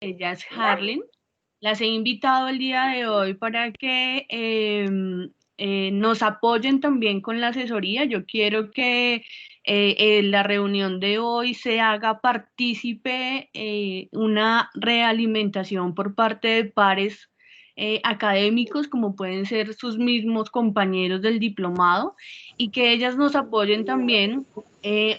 Ella es Harlen. Las he invitado el día de hoy para que nos apoyen también con la asesoría. Yo quiero que en la reunión de hoy se haga partícipe una realimentación por parte de pares académicos, como pueden ser sus mismos compañeros del diplomado, y que ellas nos apoyen también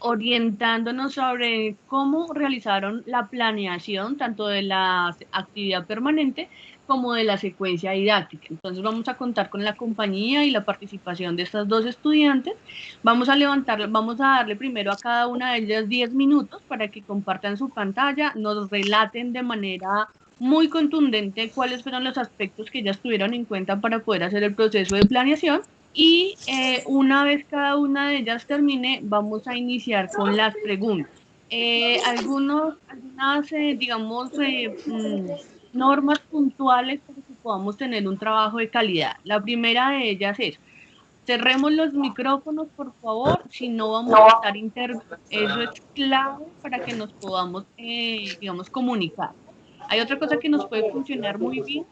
orientándonos sobre cómo realizaron la planeación tanto de la actividad permanente como de la secuencia didáctica. Entonces vamos a contar con la compañía y la participación de estas dos estudiantes. Vamos a darle primero a cada una de ellas 10 minutos para que compartan su pantalla, nos relaten de manera muy contundente cuáles fueron los aspectos que ellas tuvieron en cuenta para poder hacer el proceso de planeación y una vez cada una de ellas termine, vamos a iniciar con las preguntas. Digamos, normas puntuales para que podamos tener un trabajo de calidad. La primera de ellas es, cerremos los micrófonos, por favor, si no vamos a estar interviniendo. Eso es clave para que nos podamos, digamos, comunicar. Hay otra cosa que nos puede funcionar muy bien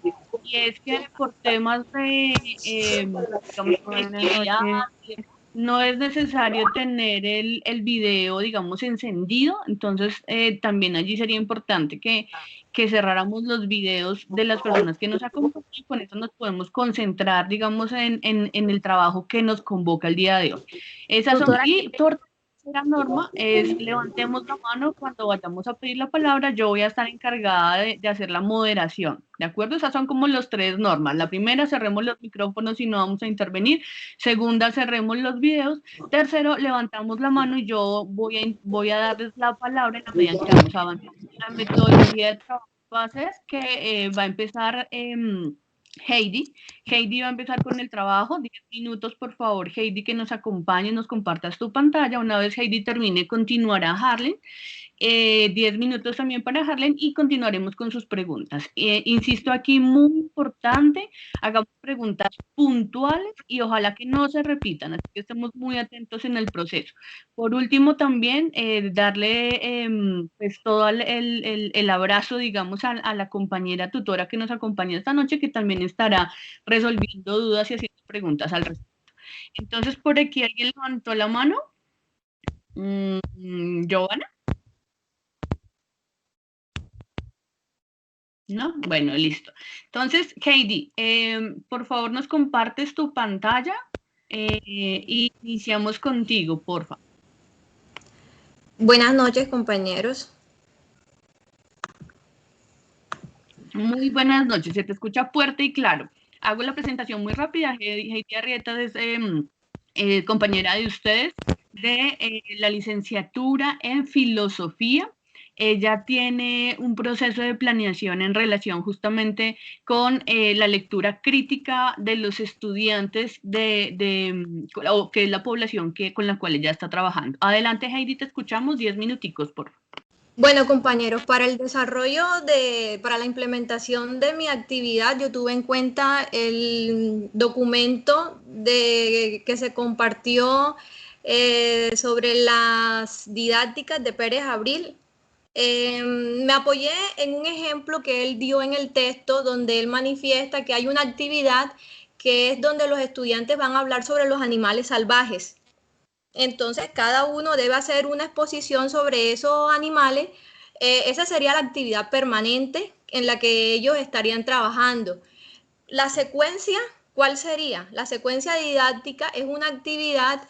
y es que por temas de, digamos, Buenas conectividad, noches. no es necesario tener el video, digamos, encendido, entonces también allí sería importante que cerráramos los videos de las personas que nos acompañan y con eso nos podemos concentrar, digamos, en el trabajo que nos convoca el día de hoy. Esas son, Tutora, y por tercera norma es levantemos la mano cuando vayamos a pedir la palabra, yo voy a estar encargada de hacer la moderación, ¿de acuerdo? Esas son como las tres normas. La primera, cerremos los micrófonos y no vamos a intervenir. Segunda, cerremos los videos. Tercero, levantamos la mano y yo voy a darles la palabra en la medida en que vamos avanzando. La metodología de trabajo base es que va a empezar Heidi. Heidi va a empezar con el trabajo. 10 minutos, por favor, Heidi, que nos acompañe, nos compartas tu pantalla. Una vez Heidi termine, continuará Harlan. 10 minutos también para Harlan y continuaremos con sus preguntas. Insisto aquí, muy importante, hagamos preguntas puntuales y ojalá que no se repitan, así que estemos muy atentos en el proceso. Por último, también darle pues todo el abrazo, digamos, a la compañera tutora que nos acompaña esta noche, que también estará resolviendo dudas y haciendo preguntas al respecto. Entonces, por aquí alguien levantó la mano. Giovanna. ¿No? Bueno, listo. Entonces, Heidi, por favor nos compartes tu pantalla y iniciamos contigo, porfa. Buenas noches, compañeros. Muy buenas noches, se te escucha fuerte y claro. Hago la presentación muy rápida. Heidi Arrieta es compañera de ustedes de la licenciatura en filosofía. Ella tiene un proceso de planeación en relación justamente con la lectura crítica de los estudiantes o que es la población con la cual ella está trabajando. Adelante, Heidi, te escuchamos 10 minuticos, por favor. Bueno, compañeros, para el desarrollo para la implementación de mi actividad, yo tuve en cuenta el documento que se compartió sobre las didácticas de Pérez Abril. Me apoyé en un ejemplo que él dio en el texto donde él manifiesta que hay una actividad que es donde los estudiantes van a hablar sobre los animales salvajes. Entonces, cada uno debe hacer una exposición sobre esos animales. Esa sería la actividad permanente en la que ellos estarían trabajando. La secuencia, ¿cuál sería? La secuencia didáctica es una actividad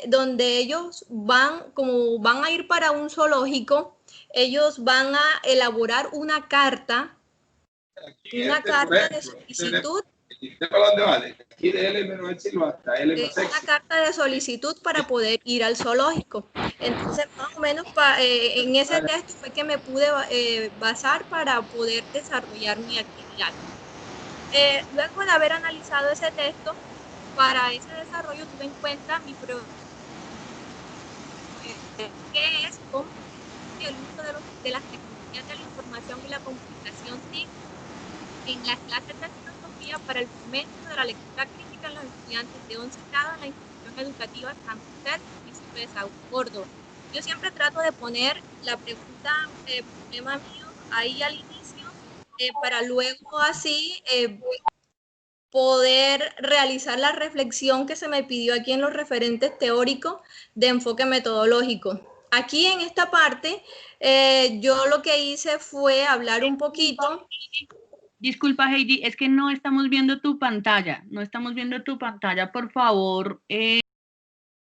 donde ellos como van a ir para un zoológico, ellos van a elaborar una carta de solicitud. Una carta de solicitud para poder ir al zoológico. Entonces, más o menos en ese texto fue que me pude basar para poder desarrollar mi actividad. Luego de haber analizado ese texto, para ese desarrollo tuve en cuenta qué es cómo el uso de las tecnologías de la información y la comunicación TIC en las clases de filosofía para el fomento de la lectura crítica en los estudiantes de 11 grados en la institución educativa San José, municipio de Saúl, Córdoba. Yo siempre trato de poner la pregunta, problema mío, ahí al inicio para luego así poder realizar la reflexión que se me pidió aquí en los referentes teóricos de enfoque metodológico. Aquí en esta parte, yo lo que hice fue hablar un poquito. Disculpa, Heidi, es que no estamos viendo tu pantalla. No estamos viendo tu pantalla, por favor.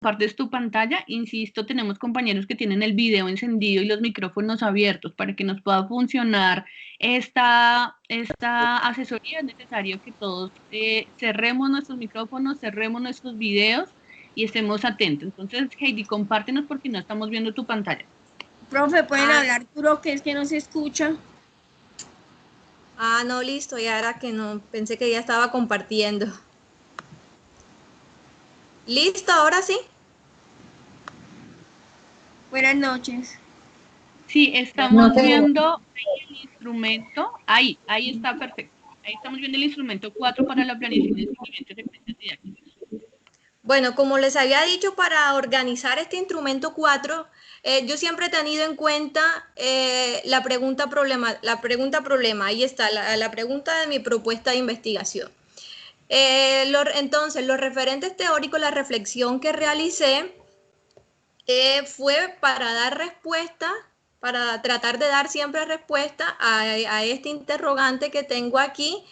Compartes tu pantalla. Insisto, tenemos compañeros que tienen el video encendido y los micrófonos abiertos para que nos pueda funcionar esta asesoría. Es necesario que todos cerremos nuestros micrófonos, cerremos nuestros videos y estemos atentos. Entonces, Heidi, compártenos porque no estamos viendo tu pantalla. Profe, ¿pueden hablar duro que es que no se escucha? Ah, no, listo, ya era que no, pensé que ya estaba compartiendo. ¿Listo? ¿Ahora sí? Buenas noches. Sí, estamos viendo el instrumento, ahí está perfecto. Ahí estamos viendo el instrumento 4 para la planeación y seguimiento de referencias didácticas. Bueno, como les había dicho, para organizar este instrumento 4, yo siempre he tenido en cuenta la pregunta problema, ahí está, la pregunta de mi propuesta de investigación. Entonces, los referentes teóricos, la reflexión que realicé fue para dar respuesta, para tratar de dar siempre respuesta a este interrogante que tengo aquí.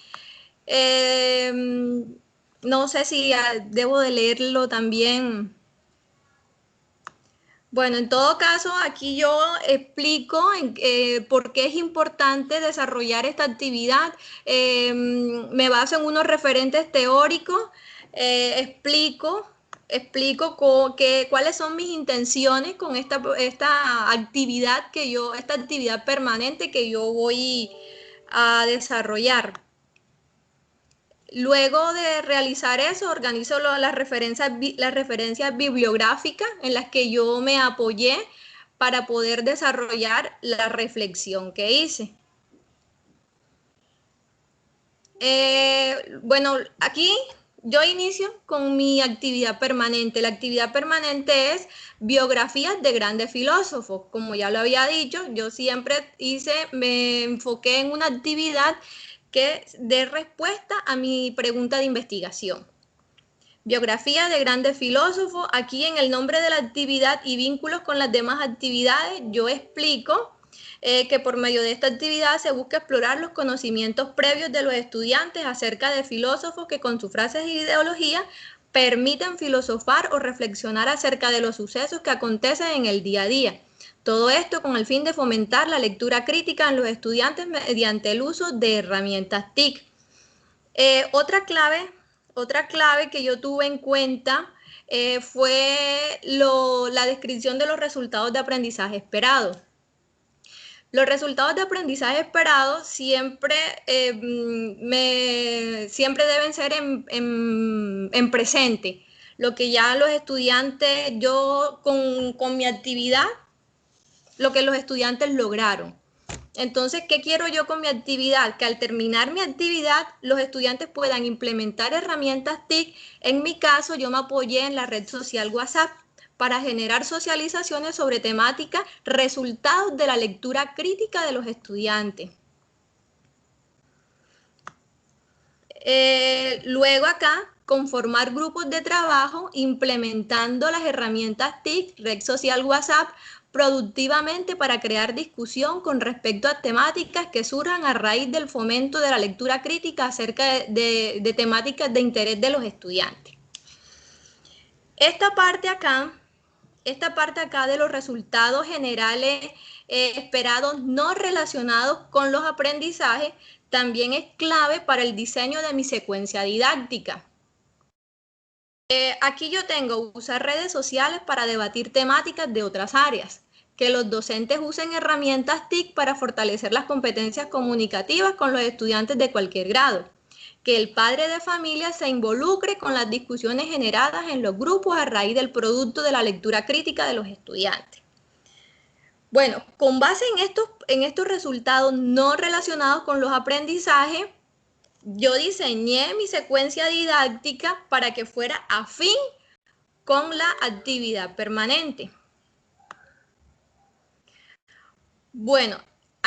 No sé si debo de leerlo también. Bueno, en todo caso, aquí yo explico por qué es importante desarrollar esta actividad. Me baso en unos referentes teóricos, explico cuáles son mis intenciones con esta actividad esta actividad permanente que yo voy a desarrollar. Luego de realizar eso, organizo las referencias bibliográficas en las que yo me apoyé para poder desarrollar la reflexión que hice. Bueno, aquí yo inicio con mi actividad permanente. La actividad permanente es biografías de grandes filósofos. Como ya lo había dicho, yo siempre me enfoqué en una actividad que dé respuesta a mi pregunta de investigación. Biografía de grandes filósofos. Aquí en el nombre de la actividad y vínculos con las demás actividades, yo explico que por medio de esta actividad se busca explorar los conocimientos previos de los estudiantes acerca de filósofos que con sus frases e ideologías permiten filosofar o reflexionar acerca de los sucesos que acontecen en el día a día. Todo esto con el fin de fomentar la lectura crítica en los estudiantes mediante el uso de herramientas TIC. Otra clave que yo tuve en cuenta fue la descripción de los resultados de aprendizaje esperados. Los resultados de aprendizaje esperados siempre deben ser en presente. Lo que ya los estudiantes, yo con mi actividad, lo que los estudiantes lograron. Entonces, ¿qué quiero yo con mi actividad? Que al terminar mi actividad, los estudiantes puedan implementar herramientas TIC. En mi caso, yo me apoyé en la red social WhatsApp para generar socializaciones sobre temáticas, resultados de la lectura crítica de los estudiantes. Luego acá, conformar grupos de trabajo implementando las herramientas TIC, red social WhatsApp, productivamente para crear discusión con respecto a temáticas que surjan a raíz del fomento de la lectura crítica acerca de temáticas de interés de los estudiantes. Esta parte acá de los resultados generales esperados no relacionados con los aprendizajes también es clave para el diseño de mi secuencia didáctica. Aquí yo tengo usar redes sociales para debatir temáticas de otras áreas, que los docentes usen herramientas TIC para fortalecer las competencias comunicativas con los estudiantes de cualquier grado, que el padre de familia se involucre con las discusiones generadas en los grupos a raíz del producto de la lectura crítica de los estudiantes. Bueno, con base en estos resultados no relacionados con los aprendizajes, yo diseñé mi secuencia didáctica para que fuera afín con la actividad permanente. Bueno,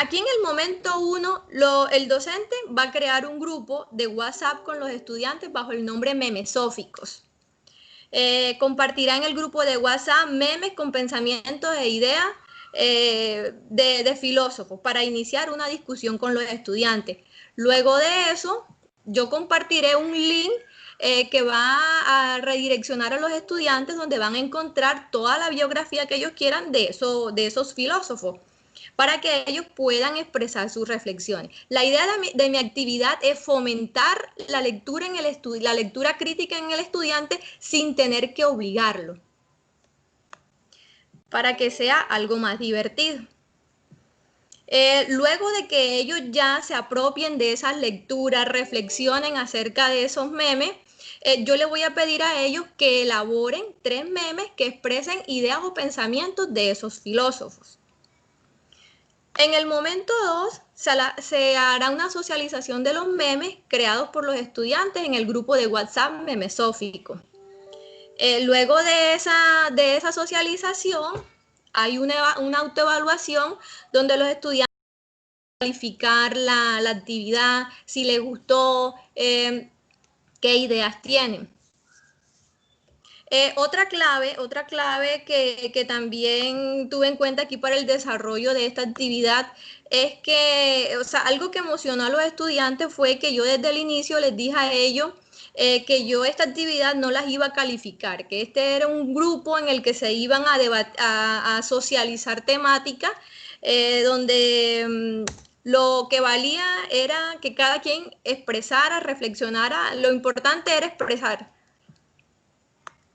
Aquí en el momento 1, el docente va a crear un grupo de WhatsApp con los estudiantes bajo el nombre Memesóficos. Compartirá en el grupo de WhatsApp memes con pensamientos e ideas de filósofos para iniciar una discusión con los estudiantes. Luego de eso, yo compartiré un link que va a redireccionar a los estudiantes donde van a encontrar toda la biografía que ellos quieran de esos filósofos, para que ellos puedan expresar sus reflexiones. La idea de mi actividad es fomentar la lectura, la lectura crítica en el estudiante sin tener que obligarlo, para que sea algo más divertido. Luego de que ellos ya se apropien de esas lecturas, reflexionen acerca de esos memes, yo les voy a pedir a ellos que elaboren 3 memes que expresen ideas o pensamientos de esos filósofos. En el momento 2, se hará una socialización de los memes creados por los estudiantes en el grupo de WhatsApp Memesófico. Luego de esa socialización, hay una autoevaluación donde los estudiantes van a calificar la actividad, si les gustó, qué ideas tienen. Otra clave que también tuve en cuenta aquí para el desarrollo de esta actividad es que, algo que emocionó a los estudiantes fue que yo desde el inicio les dije a ellos que yo esta actividad no las iba a calificar, que este era un grupo en el que se iban a socializar temáticas, donde lo que valía era que cada quien expresara, reflexionara, lo importante era expresar.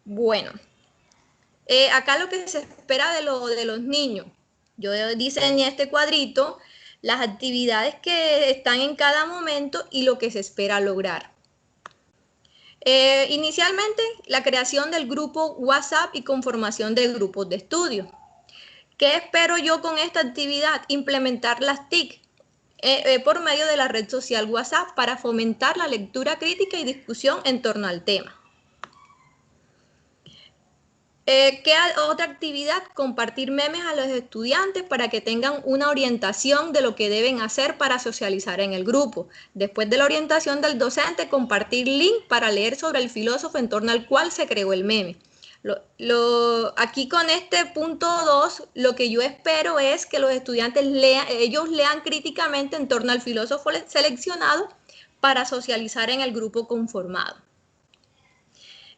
Bueno, acá lo que se espera de los niños, yo diseñé este cuadrito, las actividades que están en cada momento y lo que se espera lograr. Inicialmente, la creación del grupo WhatsApp y conformación de grupos de estudio. ¿Qué espero yo con esta actividad? Implementar las TIC por medio de la red social WhatsApp para fomentar la lectura crítica y discusión en torno al tema. ¿Qué otra actividad? Compartir memes a los estudiantes para que tengan una orientación de lo que deben hacer para socializar en el grupo. Después de la orientación del docente, compartir link para leer sobre el filósofo en torno al cual se creó el meme. Aquí con este punto 2, lo que yo espero es que los estudiantes lean críticamente en torno al filósofo seleccionado para socializar en el grupo conformado.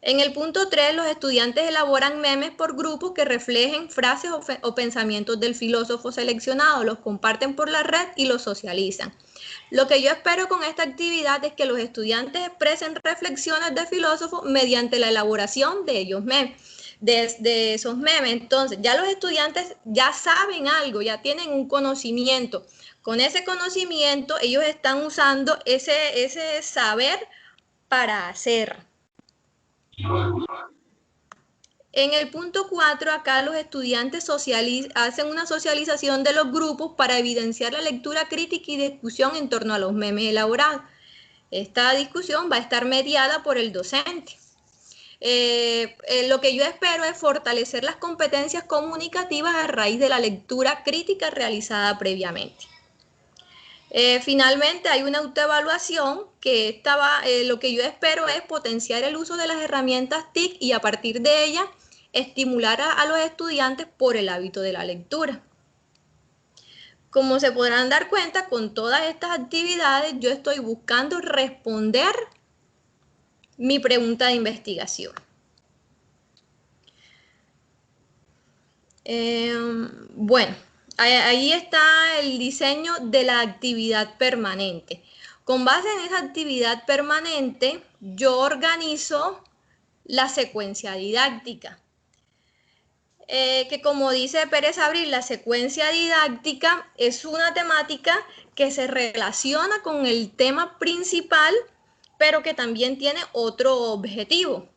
En el punto 3, los estudiantes elaboran memes por grupos que reflejen frases o pensamientos del filósofo seleccionado, los comparten por la red y los socializan. Lo que yo espero con esta actividad es que los estudiantes expresen reflexiones de filósofos mediante la elaboración de esos memes. Entonces, ya los estudiantes ya saben algo, ya tienen un conocimiento. Con ese conocimiento, ellos están usando ese saber para hacer. En el punto 4, acá los estudiantes hacen una socialización de los grupos para evidenciar la lectura crítica y discusión en torno a los memes elaborados. Esta discusión va a estar mediada por el docente. Lo que yo espero es fortalecer las competencias comunicativas a raíz de la lectura crítica realizada previamente. Finalmente, hay una autoevaluación que lo que yo espero es potenciar el uso de las herramientas TIC y a partir de ellas estimular a los estudiantes por el hábito de la lectura. Como se podrán dar cuenta, con todas estas actividades yo estoy buscando responder mi pregunta de investigación. Bueno, ahí está el diseño de la actividad permanente. Con base en esa actividad permanente, yo organizo la secuencia didáctica. Que como dice Pérez Abril, la secuencia didáctica es una temática que se relaciona con el tema principal, pero que también tiene otro objetivo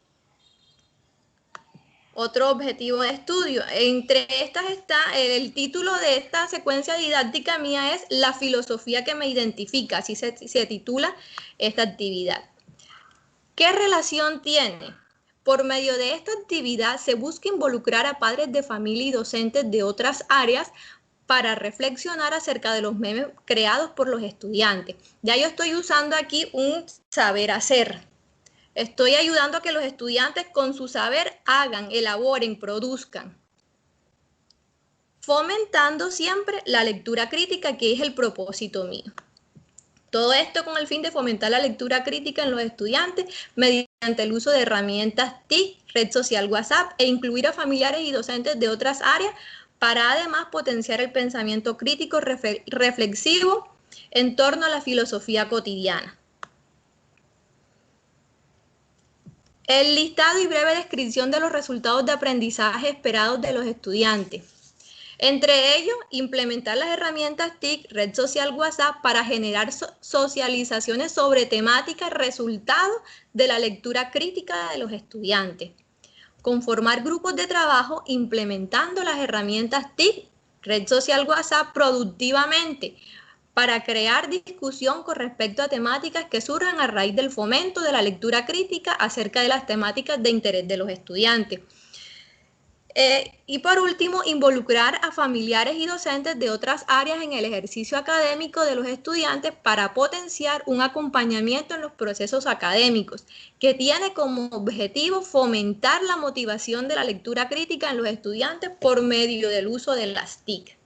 de estudio. Entre estas está el título de esta secuencia didáctica mía es La filosofía que me identifica, así se titula esta actividad. ¿Qué relación tiene? Por medio de esta actividad se busca involucrar a padres de familia y docentes de otras áreas para reflexionar acerca de los memes creados por los estudiantes. Ya yo estoy usando aquí un saber hacer. Estoy ayudando a que los estudiantes con su saber hagan, elaboren, produzcan, fomentando siempre la lectura crítica, que es el propósito mío. Todo esto con el fin de fomentar la lectura crítica en los estudiantes mediante el uso de herramientas TIC, red social WhatsApp, e incluir a familiares y docentes de otras áreas para además potenciar el pensamiento crítico reflexivo en torno a la filosofía cotidiana. El listado y breve descripción de los resultados de aprendizaje esperados de los estudiantes. Entre ellos, implementar las herramientas TIC, red social WhatsApp, para generar socializaciones sobre temáticas y resultados de la lectura crítica de los estudiantes. Conformar grupos de trabajo implementando las herramientas TIC, red social WhatsApp, productivamente, para crear discusión con respecto a temáticas que surjan a raíz del fomento de la lectura crítica acerca de las temáticas de interés de los estudiantes. Y por último, involucrar a familiares y docentes de otras áreas en el ejercicio académico de los estudiantes para potenciar un acompañamiento en los procesos académicos, que tiene como objetivo fomentar la motivación de la lectura crítica en los estudiantes por medio del uso de las TIC.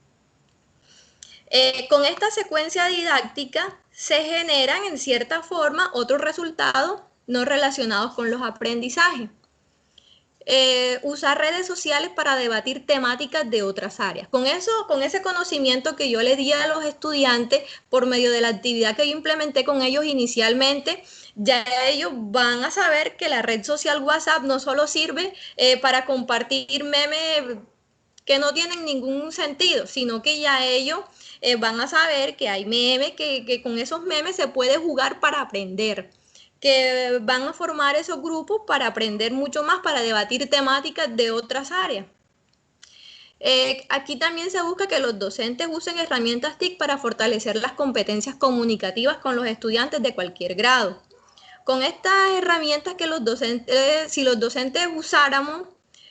Con esta secuencia didáctica se generan en cierta forma otros resultados no relacionados con los aprendizajes. Usar redes sociales para debatir temáticas de otras áreas. Con ese conocimiento que yo le di a los estudiantes por medio de la actividad que yo implementé con ellos inicialmente, ya ellos van a saber que la red social WhatsApp no solo sirve para compartir memes que no tienen ningún sentido, sino que ya ellos van a saber que hay memes, que con esos memes se puede jugar para aprender, que van a formar esos grupos para aprender mucho más, para debatir temáticas de otras áreas. Aquí también se busca que los docentes usen herramientas TIC para fortalecer las competencias comunicativas con los estudiantes de cualquier grado. Con estas herramientas que los docentes, si los docentes usáramos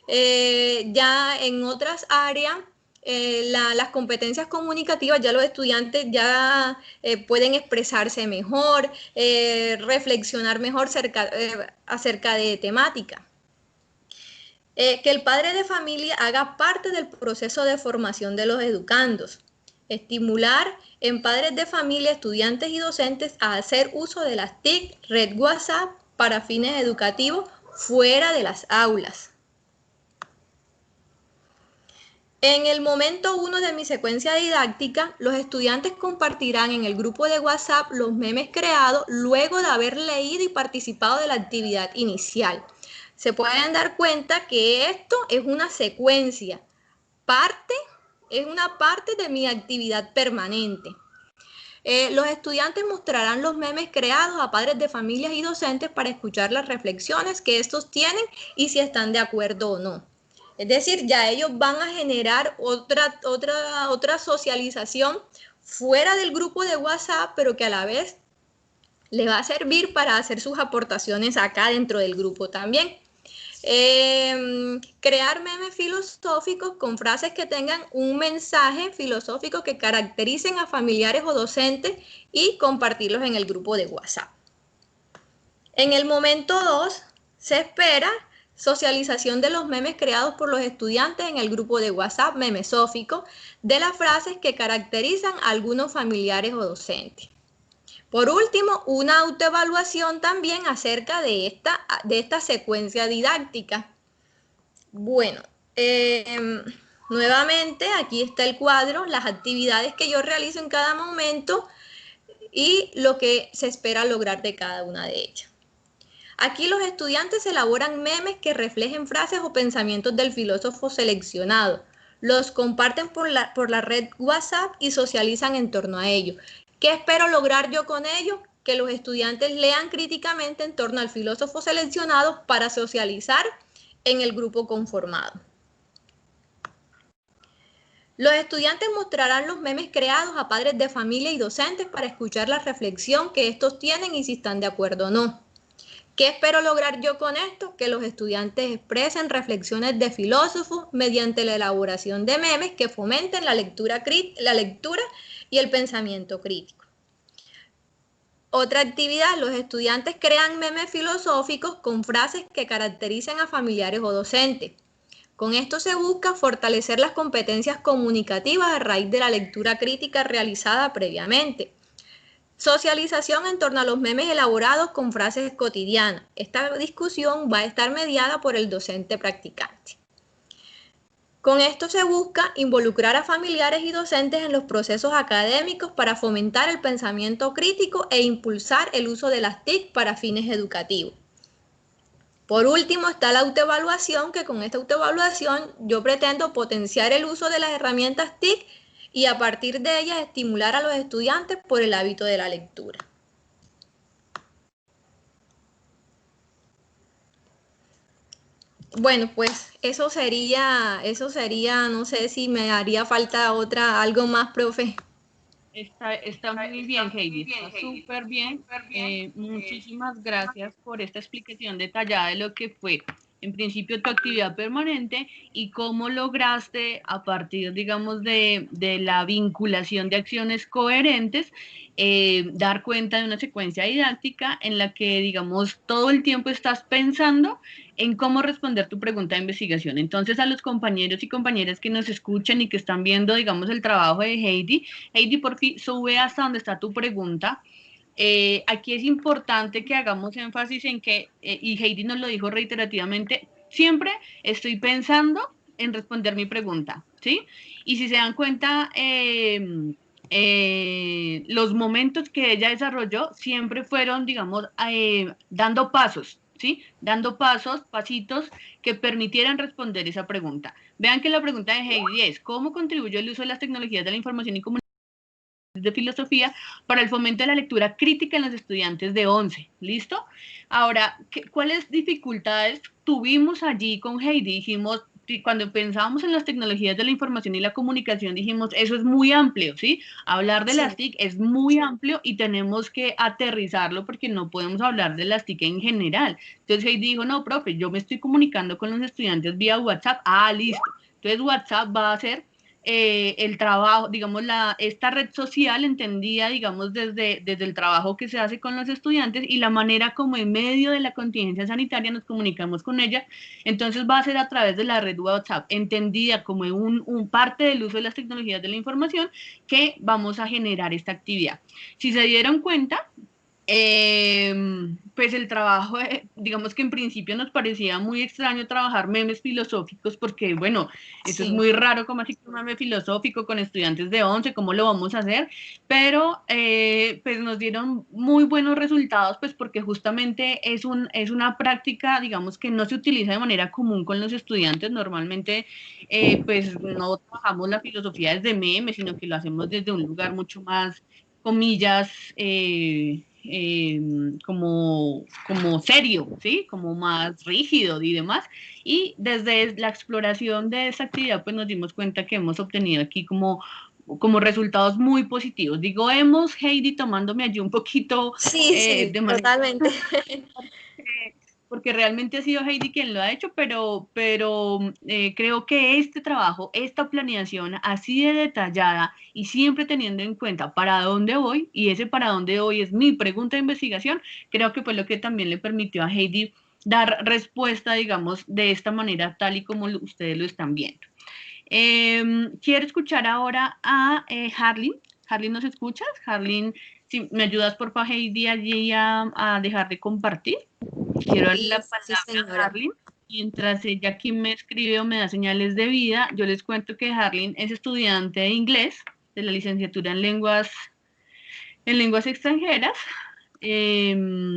ya en otras áreas, las competencias comunicativas, ya los estudiantes ya pueden expresarse mejor, reflexionar mejor acerca de temática. Que el padre de familia haga parte del proceso de formación de los educandos. Estimular en padres de familia, estudiantes y docentes a hacer uso de las TIC, red WhatsApp, para fines educativos fuera de las aulas. En el momento 1 de mi secuencia didáctica, los estudiantes compartirán en el grupo de WhatsApp los memes creados luego de haber leído y participado de la actividad inicial. Se pueden dar cuenta que esto es una secuencia, es una parte de mi actividad permanente. Los estudiantes mostrarán los memes creados a padres de familias y docentes para escuchar las reflexiones que estos tienen y si están de acuerdo o no. Es decir, ya ellos van a generar otra socialización fuera del grupo de WhatsApp, pero que a la vez les va a servir para hacer sus aportaciones acá dentro del grupo también. Crear memes filosóficos con frases que tengan un mensaje filosófico que caractericen a familiares o docentes y compartirlos en el grupo de WhatsApp. En el momento 2 se espera socialización de los memes creados por los estudiantes en el grupo de WhatsApp memesófico de las frases que caracterizan a algunos familiares o docentes. Por último, una autoevaluación también acerca de esta secuencia didáctica. Bueno, nuevamente aquí está el cuadro, las actividades que yo realizo en cada momento y lo que se espera lograr de cada una de ellas. Aquí los estudiantes elaboran memes que reflejen frases o pensamientos del filósofo seleccionado. Los comparten por la red WhatsApp y socializan en torno a ello. ¿Qué espero lograr yo con ello? Que los estudiantes lean críticamente en torno al filósofo seleccionado para socializar en el grupo conformado. Los estudiantes mostrarán los memes creados a padres de familia y docentes para escuchar la reflexión que estos tienen y si están de acuerdo o no. ¿Qué espero lograr yo con esto? Que los estudiantes expresen reflexiones de filósofos mediante la elaboración de memes que fomenten la lectura y el pensamiento crítico. Otra actividad, los estudiantes crean memes filosóficos con frases que caracterizan a familiares o docentes. Con esto se busca fortalecer las competencias comunicativas a raíz de la lectura crítica realizada previamente. Socialización en torno a los memes elaborados con frases cotidianas. Esta discusión va a estar mediada por el docente practicante. Con esto se busca involucrar a familiares y docentes en los procesos académicos para fomentar el pensamiento crítico e impulsar el uso de las TIC para fines educativos. Por último está la autoevaluación, que con esta autoevaluación yo pretendo potenciar el uso de las herramientas TIC y a partir de ellas estimular a los estudiantes por el hábito de la lectura. Bueno, pues eso sería, no sé si me haría falta algo más, profe. Está muy bien, Heidi, está súper bien. Muchísimas gracias por esta explicación detallada de lo que fue, en principio, tu actividad permanente y cómo lograste, a partir, digamos, de la vinculación de acciones coherentes, dar cuenta de una secuencia didáctica en la que, digamos, todo el tiempo estás pensando en cómo responder tu pregunta de investigación. Entonces, a los compañeros y compañeras que nos escuchan y que están viendo, digamos, el trabajo de Heidi, por fin, sube hasta donde está tu pregunta. Aquí es importante que hagamos énfasis en que, y Heidi nos lo dijo reiterativamente, siempre estoy pensando en responder mi pregunta, ¿sí? Y si se dan cuenta, los momentos que ella desarrolló siempre fueron, digamos, dando pasos, ¿sí? Dando pasitos que permitieran responder esa pregunta. Vean que la pregunta de Heidi es, ¿cómo contribuyó el uso de las tecnologías de la información y comunicación de filosofía para el fomento de la lectura crítica en los estudiantes de 11? ¿Listo? Ahora, ¿cuáles dificultades tuvimos allí con Heidi? Dijimos, cuando pensábamos en las tecnologías de la información y la comunicación, dijimos, eso es muy amplio, ¿sí? Hablar de las TIC es muy amplio y tenemos que aterrizarlo porque no podemos hablar de las TIC en general. Entonces Heidi dijo, no, profe, yo me estoy comunicando con los estudiantes vía WhatsApp. Ah, listo. Entonces WhatsApp va a ser el trabajo, digamos, esta red social entendida, digamos, desde el trabajo que se hace con los estudiantes y la manera como en medio de la contingencia sanitaria nos comunicamos con ella. Entonces va a ser a través de la red WhatsApp, entendida como un parte del uso de las tecnologías de la información, que vamos a generar esta actividad. Si se dieron cuenta, pues el trabajo, digamos que en principio nos parecía muy extraño trabajar memes filosóficos porque, bueno, eso es muy raro, como así que un meme filosófico con estudiantes de 11, ¿cómo lo vamos a hacer? Pero pues nos dieron muy buenos resultados, pues porque justamente es una práctica, digamos, que no se utiliza de manera común con los estudiantes. Normalmente pues no trabajamos la filosofía desde memes, sino que lo hacemos desde un lugar mucho más, comillas, como serio, ¿sí? Como más rígido y demás. Y desde la exploración de esa actividad, pues nos dimos cuenta que hemos obtenido aquí como resultados muy positivos. Digo, Heidi, tomándome allí un poquito sí, de manera... totalmente. Porque realmente ha sido Heidi quien lo ha hecho, pero creo que este trabajo, esta planeación así de detallada y siempre teniendo en cuenta para dónde voy, y ese para dónde voy es mi pregunta de investigación, creo que fue lo que también le permitió a Heidi dar respuesta, digamos, de esta manera tal y como ustedes lo están viendo. Quiero escuchar ahora a Harleen. Harleen, ¿nos escuchas? Harleen, si me ayudas por favor, Heidi, allí a dejar de compartir. Quiero darle la palabra a Harleen. Mientras ella aquí me escribe o me da señales de vida, yo les cuento que Harleen es estudiante de inglés, de la licenciatura en lenguas extranjeras. Ella,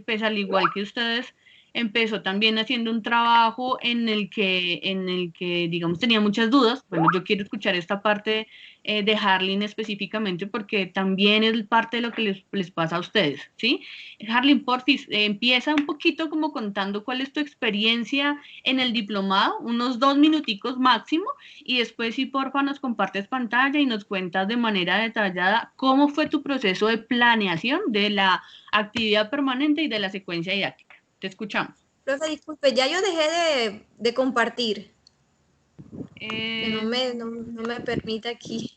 pues al igual que ustedes, empezó también haciendo un trabajo en el que digamos, tenía muchas dudas. Bueno, yo quiero escuchar esta parte de Harleen específicamente, porque también es parte de lo que les pasa a ustedes, ¿sí? Harleen, porfis, empieza un poquito como contando cuál es tu experiencia en el diplomado, unos 2 minuticos máximo, y después sí, porfa, nos compartes pantalla y nos cuentas de manera detallada cómo fue tu proceso de planeación de la actividad permanente y de la secuencia didáctica. Te escuchamos. Profe, disculpe, ya yo dejé de compartir, que Eh, no me permite aquí.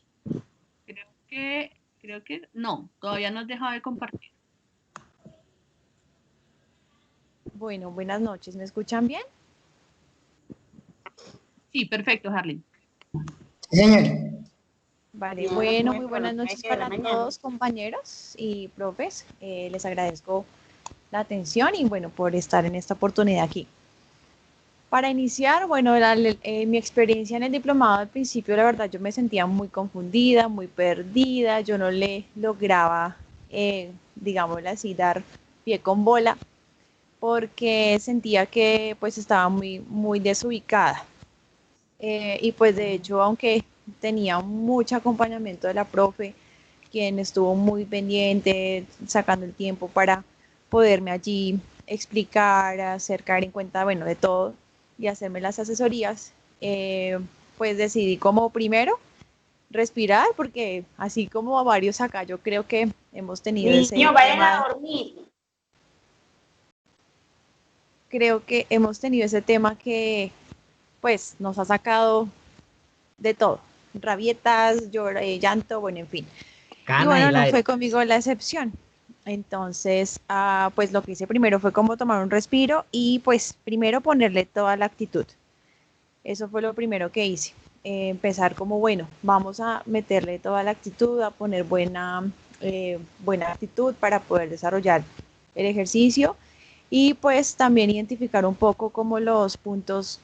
creo que no, todavía no has dejado de compartir. Bueno, buenas noches. ¿Me escuchan bien? Sí, perfecto, Harleen. Sí, señor. Vale, bueno, muy buenas noches para todos, compañeros y profes. Les agradezco la atención y bueno, por estar en esta oportunidad aquí. Para iniciar, bueno, mi experiencia en el diplomado al principio, la verdad, yo me sentía muy confundida, muy perdida, yo no le lograba, digámoslo así, dar pie con bola, porque sentía que pues estaba muy desubicada. Y pues de hecho, aunque tenía mucho acompañamiento de la profe, quien estuvo muy pendiente, sacando el tiempo para poderme allí explicar, acercar en cuenta, bueno, de todo y hacerme las asesorías, pues decidí como primero respirar, porque así como a varios acá, yo creo que hemos tenido ese vayan tema, a dormir. creo que hemos tenido ese tema que pues nos ha sacado de todo, rabietas, llanto, bueno, en fin. Y Cana y bueno, el no fue aire. conmigo la excepción. Entonces, pues lo que hice primero fue como tomar un respiro y pues primero ponerle toda la actitud. Eso fue lo primero que hice. Empezar como, bueno, vamos a meterle toda la actitud, a poner buena actitud para poder desarrollar el ejercicio y pues también identificar un poco como los puntos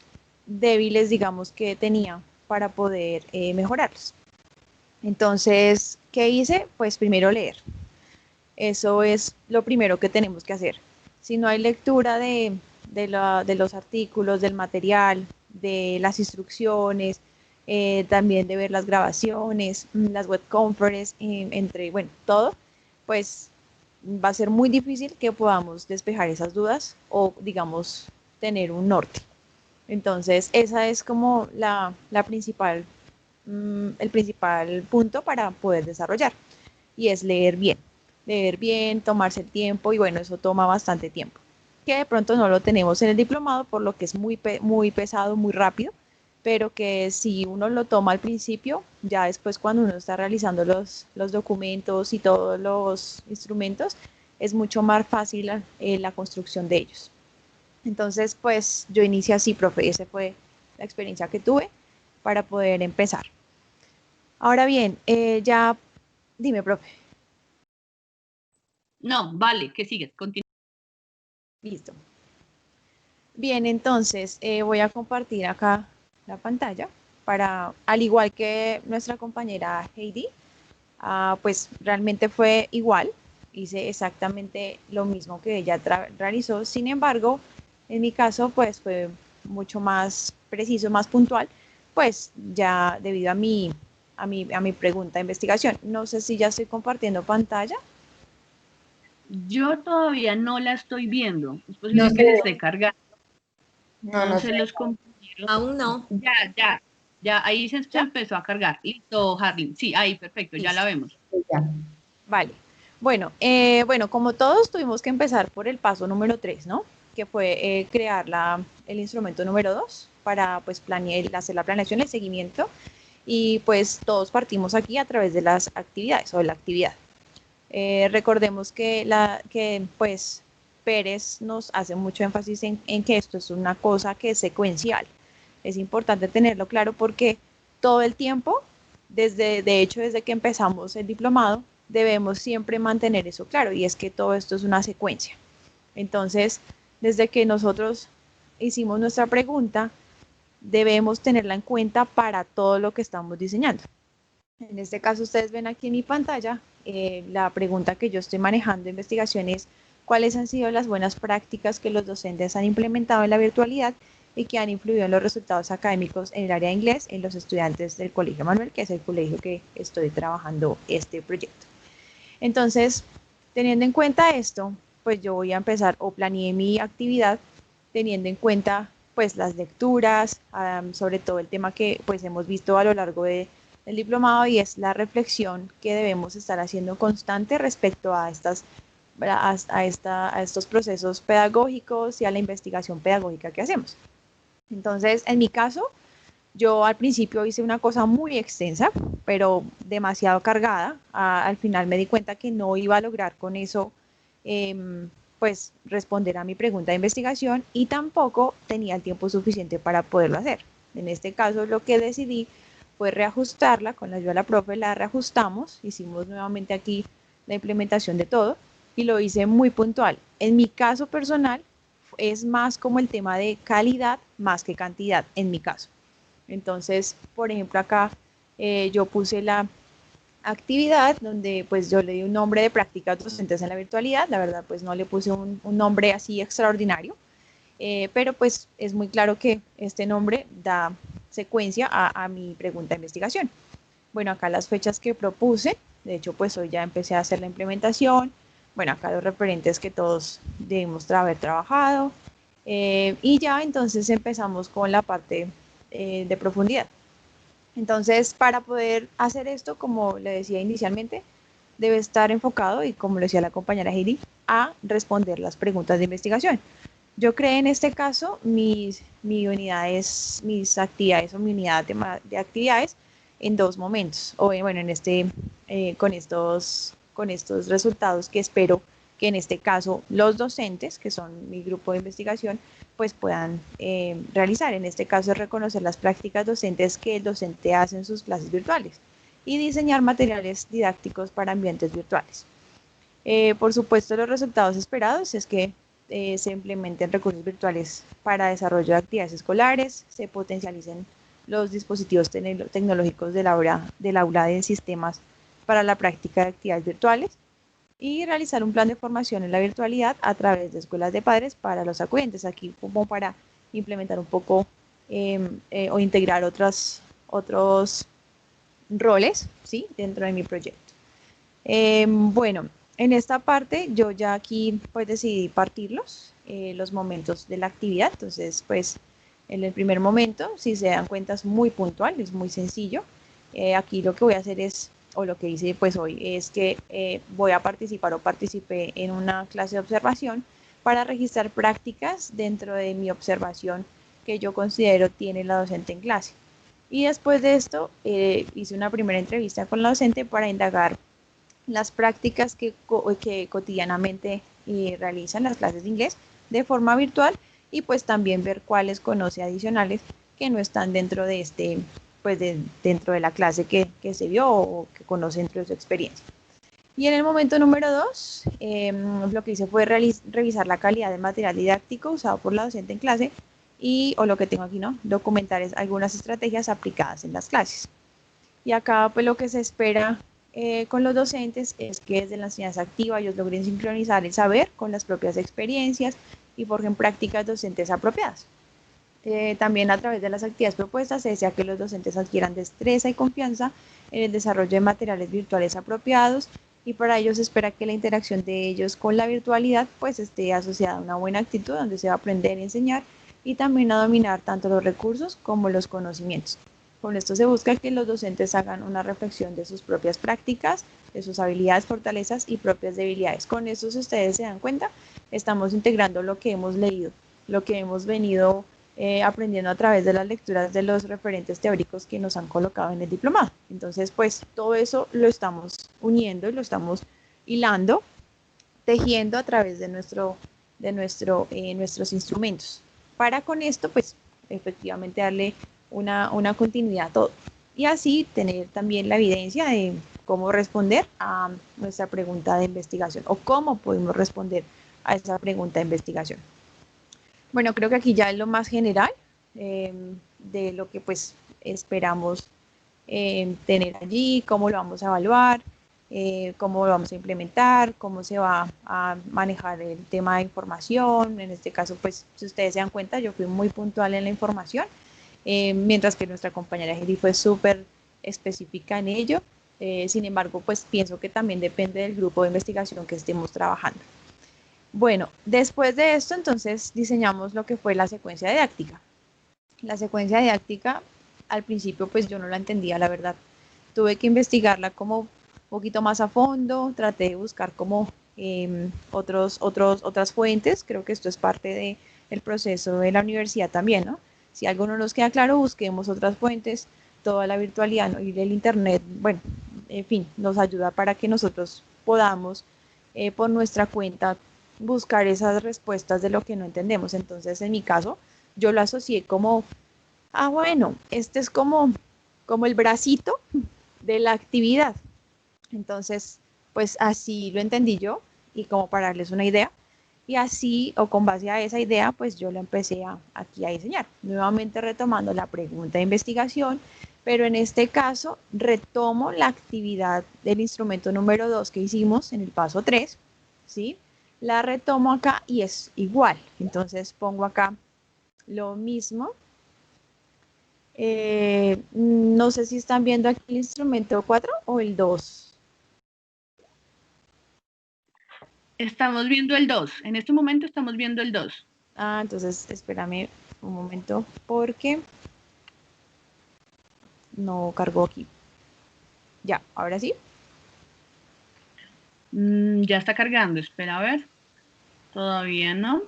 débiles, digamos, que tenía para poder mejorarlos. Entonces, ¿qué hice? Pues primero leer. Eso es lo primero que tenemos que hacer. Si no hay lectura de los artículos, del material, de las instrucciones, también de ver las grabaciones, las web conferences, entre, bueno, todo, pues va a ser muy difícil que podamos despejar esas dudas o, digamos, tener un norte. Entonces, esa es como la principal, el principal punto para poder desarrollar, y es leer bien, tomarse el tiempo, y bueno, eso toma bastante tiempo, que de pronto no lo tenemos en el diplomado, por lo que es muy pesado, muy rápido, pero que si uno lo toma al principio, ya después cuando uno está realizando los documentos y todos los instrumentos, es mucho más fácil la construcción de ellos. Entonces, pues yo inicié así, profe, esa fue la experiencia que tuve para poder empezar. Ahora bien, ya, dime, profe. No, vale, que sigues, continúa. Listo. Bien, entonces voy a compartir acá la pantalla para, al igual que nuestra compañera Heidi, pues realmente fue igual, hice exactamente lo mismo que ella realizó. Sin embargo, en mi caso, pues fue mucho más preciso, más puntual, pues ya debido a mi pregunta de investigación. No sé si ya estoy compartiendo pantalla. Yo todavía no la estoy viendo. Es No posible que sé. le esté cargando. No, No no sé sé. los compañeros. Aún no. Ya, ahí se ¿Ya? empezó a cargar. Listo, Harleen. Sí, ahí, perfecto, ya la Listo. vemos. Ya. Vale. Bueno, como todos tuvimos que empezar por el paso número 3, ¿no? Que fue crear el instrumento número 2 para pues hacer la planeación, el seguimiento, y pues todos partimos aquí a través de las actividades o de la actividad. Recordemos que pues Pérez nos hace mucho énfasis en que esto es una cosa que es secuencial. Es importante tenerlo claro porque todo el tiempo, de hecho desde que empezamos el diplomado, debemos siempre mantener eso claro, y es que todo esto es una secuencia. Entonces, desde que nosotros hicimos nuestra pregunta, debemos tenerla en cuenta para todo lo que estamos diseñando. En este caso, ustedes ven aquí en mi pantalla la pregunta que yo estoy manejando de investigación es: ¿cuáles han sido las buenas prácticas que los docentes han implementado en la virtualidad y que han influido en los resultados académicos en el área de inglés en los estudiantes del Colegio Manuel, que es el colegio que estoy trabajando este proyecto. Entonces, teniendo en cuenta esto, pues yo voy a empezar o planeé mi actividad teniendo en cuenta pues las lecturas, sobre todo el tema que pues hemos visto a lo largo del diplomado, y es la reflexión que debemos estar haciendo constante respecto a estos procesos pedagógicos y a la investigación pedagógica que hacemos. Entonces, en mi caso, yo al principio hice una cosa muy extensa, pero demasiado cargada. Al final me di cuenta que no iba a lograr con eso, pues, responder a mi pregunta de investigación, y tampoco tenía el tiempo suficiente para poderlo hacer. En este caso, lo que decidí fue reajustarla. Con la ayuda de la profe la reajustamos, hicimos nuevamente aquí la implementación de todo y lo hice muy puntual. En mi caso personal, es más como el tema de calidad más que cantidad, en mi caso. Entonces, por ejemplo, acá yo puse la actividad donde pues yo le di un nombre de prácticas docentes en la virtualidad. La verdad, pues no le puse un nombre así extraordinario, pero pues es muy claro que este nombre da secuencia a mi pregunta de investigación. Bueno, acá las fechas que propuse, de hecho pues hoy ya empecé a hacer la implementación. Bueno, acá los referentes que todos debemos haber trabajado, y ya entonces empezamos con la parte de profundidad. Entonces, para poder hacer esto, como le decía inicialmente, debe estar enfocado, y como lo decía la compañera Heidi, a responder las preguntas de investigación. Yo creé en este caso mis unidades, mis actividades, o mi unidad de actividades en dos momentos, o bueno, con estos resultados que espero que en este caso los docentes, que son mi grupo de investigación, pues puedan realizar. En este caso es reconocer las prácticas docentes que el docente hace en sus clases virtuales y diseñar materiales didácticos para ambientes virtuales. Por supuesto, los resultados esperados es que se implementen recursos virtuales para desarrollo de actividades escolares, se potencialicen los dispositivos tecnológicos del aula de sistemas para la práctica de actividades virtuales, y realizar un plan de formación en la virtualidad a través de escuelas de padres para los acudientes, aquí como para implementar un poco o integrar otros roles, ¿sí?, dentro de mi proyecto. Bueno, en esta parte yo ya aquí pues decidí partirlos, los momentos de la actividad. Entonces pues en el primer momento, si se dan cuenta, es muy puntual, es muy sencillo. Aquí lo que voy a hacer es, o lo que hice pues hoy, es que voy a participar o participé en una clase de observación para registrar prácticas dentro de mi observación que yo considero tiene la docente en clase. Y después de esto hice una primera entrevista con la docente para indagar las prácticas que cotidianamente realizan las clases de inglés de forma virtual, y pues también ver cuáles conoce adicionales que no están dentro de dentro de la clase que se vio o que conoce dentro de su experiencia. Y en el momento número 2, lo que hice fue revisar la calidad del material didáctico usado por la docente en clase o lo que tengo aquí, ¿no?, documentar algunas estrategias aplicadas en las clases. Y acá pues lo que se espera con los docentes es que desde la enseñanza activa ellos logren sincronizar el saber con las propias experiencias y forjen prácticas docentes apropiadas. También a través de las actividades propuestas se desea que los docentes adquieran destreza y confianza en el desarrollo de materiales virtuales apropiados, y para ello se espera que la interacción de ellos con la virtualidad pues esté asociada a una buena actitud donde se va a aprender y enseñar, y también a dominar tanto los recursos como los conocimientos. Con esto se busca que los docentes hagan una reflexión de sus propias prácticas, de sus habilidades, fortalezas y propias debilidades. Con esto, si ustedes se dan cuenta, estamos integrando lo que hemos leído, lo que hemos venido aprendiendo a través de las lecturas de los referentes teóricos que nos han colocado en el diplomado. Entonces, pues todo eso lo estamos uniendo y lo estamos hilando, tejiendo a través de nuestros instrumentos, para con esto, pues efectivamente darle una continuidad a todo, y así tener también la evidencia de cómo responder a nuestra pregunta de investigación, o cómo podemos responder a esa pregunta de investigación. Bueno, creo que aquí ya es lo más general de lo que pues esperamos tener allí, cómo lo vamos a evaluar. cómo lo vamos a implementar, cómo se va a manejar el tema de información. En este caso, pues, si ustedes se dan cuenta, yo fui muy puntual en la información, mientras que nuestra compañera Heidi fue súper específica en ello. Sin embargo, pues pienso que también depende del grupo de investigación que estemos trabajando. Bueno, después de esto, entonces, diseñamos lo que fue la secuencia didáctica. La secuencia didáctica, al principio, pues yo no la entendía, la verdad. Tuve que investigarla como un poquito más a fondo, traté de buscar como otras fuentes. Creo que esto es parte del proceso de la universidad también, ¿no? Si algo no nos queda claro, busquemos otras fuentes. Toda la virtualidad, ¿no? Y el internet, bueno, en fin, nos ayuda para que nosotros podamos por nuestra cuenta buscar esas respuestas de lo que no entendemos. Entonces, en mi caso, yo lo asocié como, bueno, este es como el bracito de la actividad. Entonces, pues así lo entendí yo, y como para darles una idea, y así, o con base a esa idea, pues yo lo empecé aquí a diseñar. Nuevamente retomando la pregunta de investigación, pero en este caso retomo la actividad del instrumento número 2 que hicimos en el paso 3, ¿sí? La retomo acá y es igual. Entonces pongo acá lo mismo. No sé si están viendo aquí el instrumento 4 o el 2. Estamos viendo el 2. En este momento estamos viendo el 2. Entonces espérame un momento porque no cargó aquí. Ya, ahora sí. Ya está cargando, espera a ver. Todavía no.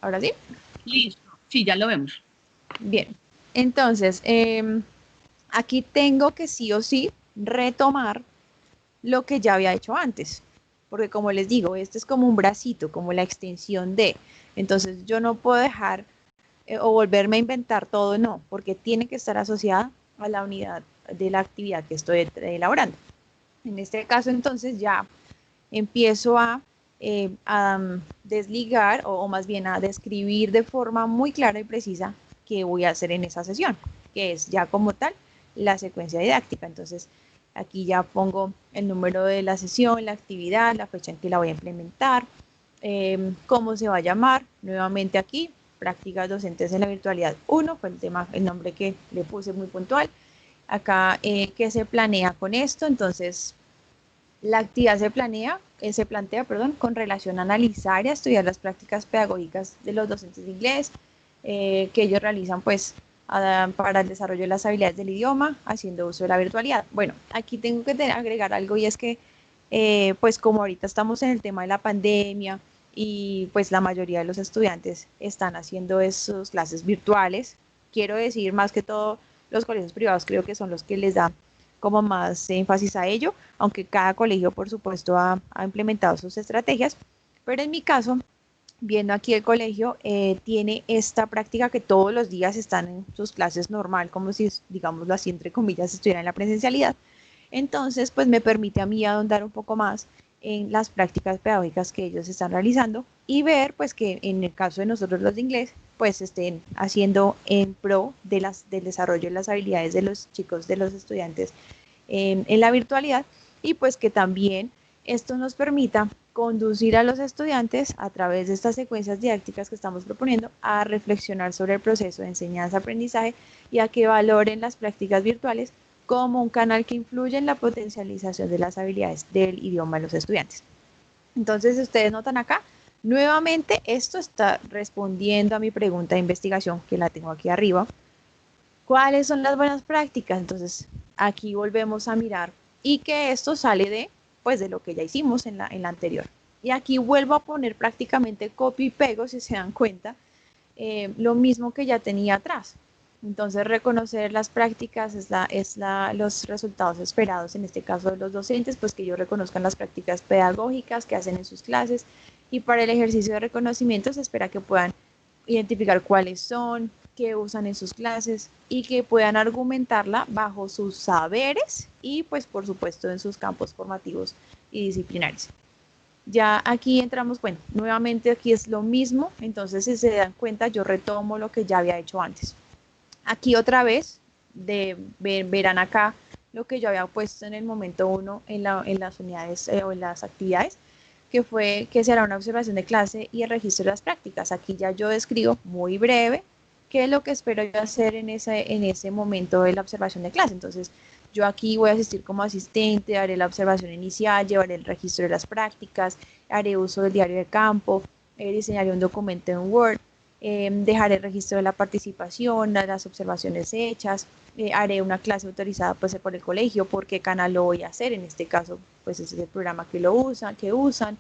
Ahora sí. Listo. Sí, ya lo vemos. Bien. Entonces, aquí tengo que sí o sí retomar lo que ya había hecho antes. Porque como les digo, este es como un bracito, como la extensión de. Entonces, yo no puedo dejar o volverme a inventar todo, no, porque tiene que estar asociada a la unidad de la actividad que estoy elaborando. En este caso, entonces, ya empiezo a desligar o más bien a describir de forma muy clara y precisa qué voy a hacer en esa sesión, que es ya como tal la secuencia didáctica. Entonces, aquí ya pongo el número de la sesión, la actividad, la fecha en que la voy a implementar, cómo se va a llamar. Nuevamente aquí, prácticas docentes en la virtualidad 1, fue el nombre que le puse muy puntual. Acá, ¿qué se planea con esto? Entonces, la actividad se plantea con relación a analizar y a estudiar las prácticas pedagógicas de los docentes de inglés que ellos realizan pues para el desarrollo de las habilidades del idioma, haciendo uso de la virtualidad. Bueno, aquí tengo que agregar algo, y es que pues como ahorita estamos en el tema de la pandemia y pues la mayoría de los estudiantes están haciendo sus clases virtuales, quiero decir más que todo los colegios privados creo que son los que les dan como más énfasis a ello, aunque cada colegio, por supuesto, ha implementado sus estrategias. Pero en mi caso, viendo aquí el colegio, tiene esta práctica que todos los días están en sus clases normal, como si, digámoslo así, entre comillas, estuvieran en la presencialidad. Entonces, pues me permite a mí ahondar un poco más en las prácticas pedagógicas que ellos están realizando y ver, pues, que en el caso de nosotros los de inglés, pues estén haciendo en pro del desarrollo de las habilidades de los chicos, de los estudiantes en la virtualidad, y pues que también esto nos permita conducir a los estudiantes a través de estas secuencias didácticas que estamos proponiendo a reflexionar sobre el proceso de enseñanza-aprendizaje y a que valoren las prácticas virtuales como un canal que influye en la potencialización de las habilidades del idioma de los estudiantes. Entonces, si ustedes notan acá, nuevamente esto está respondiendo a mi pregunta de investigación, que la tengo aquí arriba. ¿Cuáles son las buenas prácticas? Entonces, aquí volvemos a mirar y que esto sale de lo que ya hicimos en la anterior. Y aquí vuelvo a poner prácticamente copy y pego, si se dan cuenta, lo mismo que ya tenía atrás. Entonces, reconocer las prácticas los resultados esperados, en este caso de los docentes, pues que ellos reconozcan las prácticas pedagógicas que hacen en sus clases, y para el ejercicio de reconocimiento se espera que puedan identificar cuáles son, qué usan en sus clases y que puedan argumentarla bajo sus saberes y pues por supuesto en sus campos formativos y disciplinarios. Ya aquí entramos, bueno, nuevamente aquí es lo mismo, entonces si se dan cuenta yo retomo lo que ya había hecho antes. Aquí otra vez verán acá lo que yo había puesto en el momento 1 en las unidades o en las actividades, que fue que se hará una observación de clase y el registro de las prácticas. Aquí ya yo describo muy breve qué es lo que espero yo hacer en ese momento de la observación de clase. Entonces, yo aquí voy a asistir como asistente, haré la observación inicial, llevaré el registro de las prácticas, haré uso del diario de campo, diseñaré un documento en Word, dejaré el registro de la participación, las observaciones hechas, haré una clase autorizada pues por el colegio, por qué canal lo voy a hacer, en este caso pues ese es el programa que usan,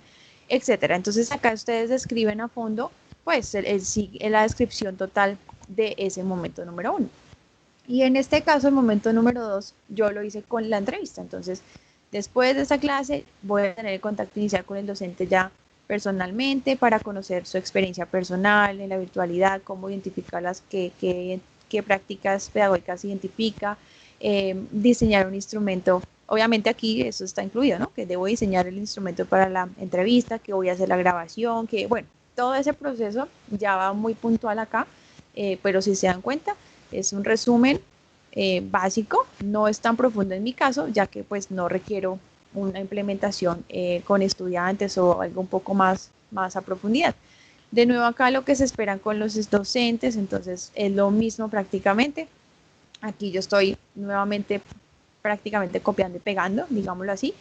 etcétera. Entonces acá ustedes describen a fondo pues la descripción total de ese momento número 1. Y en este caso, el momento número 2, yo lo hice con la entrevista. Entonces, después de esa clase, voy a tener el contacto inicial con el docente ya personalmente para conocer su experiencia personal en la virtualidad, cómo identificar qué prácticas pedagógicas identifica, diseñar un instrumento. Obviamente aquí eso está incluido, ¿no? Que debo diseñar el instrumento para la entrevista, que voy a hacer la grabación, que bueno, todo ese proceso ya va muy puntual acá, pero si se dan cuenta, es un resumen básico, no es tan profundo en mi caso, ya que pues no requiero una implementación con estudiantes o algo un poco más a profundidad. De nuevo acá lo que se esperan con los docentes, entonces es lo mismo prácticamente. Aquí yo estoy nuevamente prácticamente copiando y pegando, digámoslo así,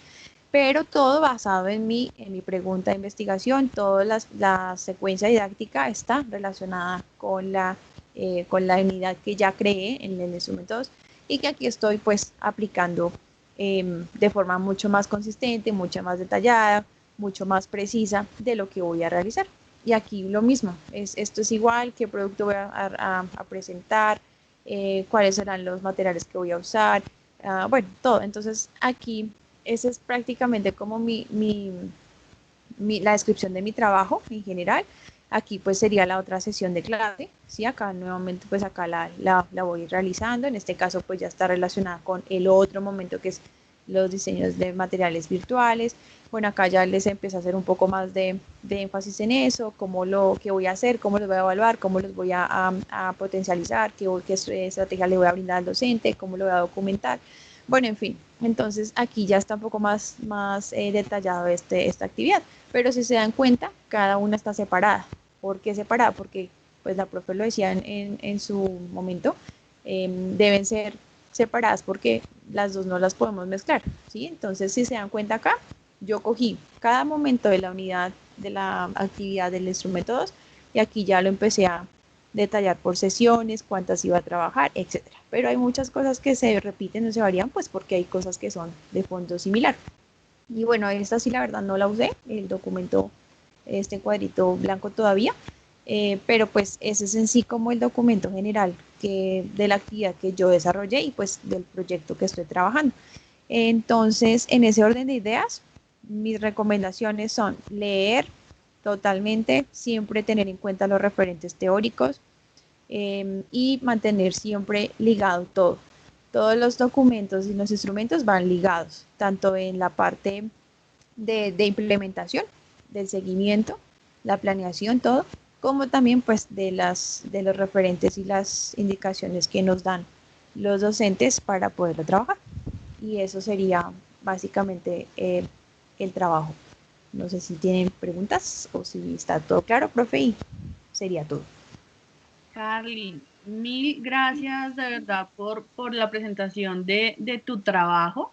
pero todo basado en mi pregunta de investigación, toda la secuencia didáctica está relacionada con la unidad que ya creé en el instrumento 2 y que aquí estoy pues aplicando de forma mucho más consistente, mucho más detallada, mucho más precisa de lo que voy a realizar. Y aquí lo mismo, esto es igual, qué producto voy a presentar, cuáles serán los materiales que voy a usar, bueno, todo. Entonces aquí ese es prácticamente como la descripción de mi trabajo en general. Aquí pues sería la otra sesión de clase, ¿sí? Acá nuevamente pues acá la voy realizando, en este caso pues ya está relacionada con el otro momento que es los diseños de materiales virtuales. Bueno, acá ya les empiezo a hacer un poco más de énfasis en eso, qué voy a hacer, cómo los voy a evaluar, cómo los voy a potencializar, qué estrategia le voy a brindar al docente, cómo lo voy a documentar. Bueno, en fin, entonces aquí ya está un poco más detallado esta actividad, pero si se dan cuenta, cada una está separada. ¿Por qué separada? Porque, pues la profe lo decía en su momento, deben ser separadas porque las dos no las podemos mezclar, ¿sí? Entonces, si se dan cuenta acá, yo cogí cada momento de la unidad, de la actividad del instrumento 2, y aquí ya lo empecé a detallar por sesiones, cuántas iba a trabajar, etcétera. Pero hay muchas cosas que se repiten o se varían, pues porque hay cosas que son de fondo similar. Y bueno, esta sí la verdad no la usé, el documento, este cuadrito blanco todavía, pero pues ese es en sí como el documento general de la actividad que yo desarrollé y pues del proyecto que estoy trabajando. Entonces, en ese orden de ideas, mis recomendaciones son leer totalmente, siempre tener en cuenta los referentes teóricos y mantener siempre ligado todo. Todos los documentos y los instrumentos van ligados, tanto en la parte de implementación, del seguimiento, la planeación, todo, como también pues de los referentes y las indicaciones que nos dan los docentes para poderlo trabajar. Y eso sería básicamente el trabajo. No sé si tienen preguntas o si está todo claro, profe, y sería todo. Carly, mil gracias de verdad por la presentación de tu trabajo.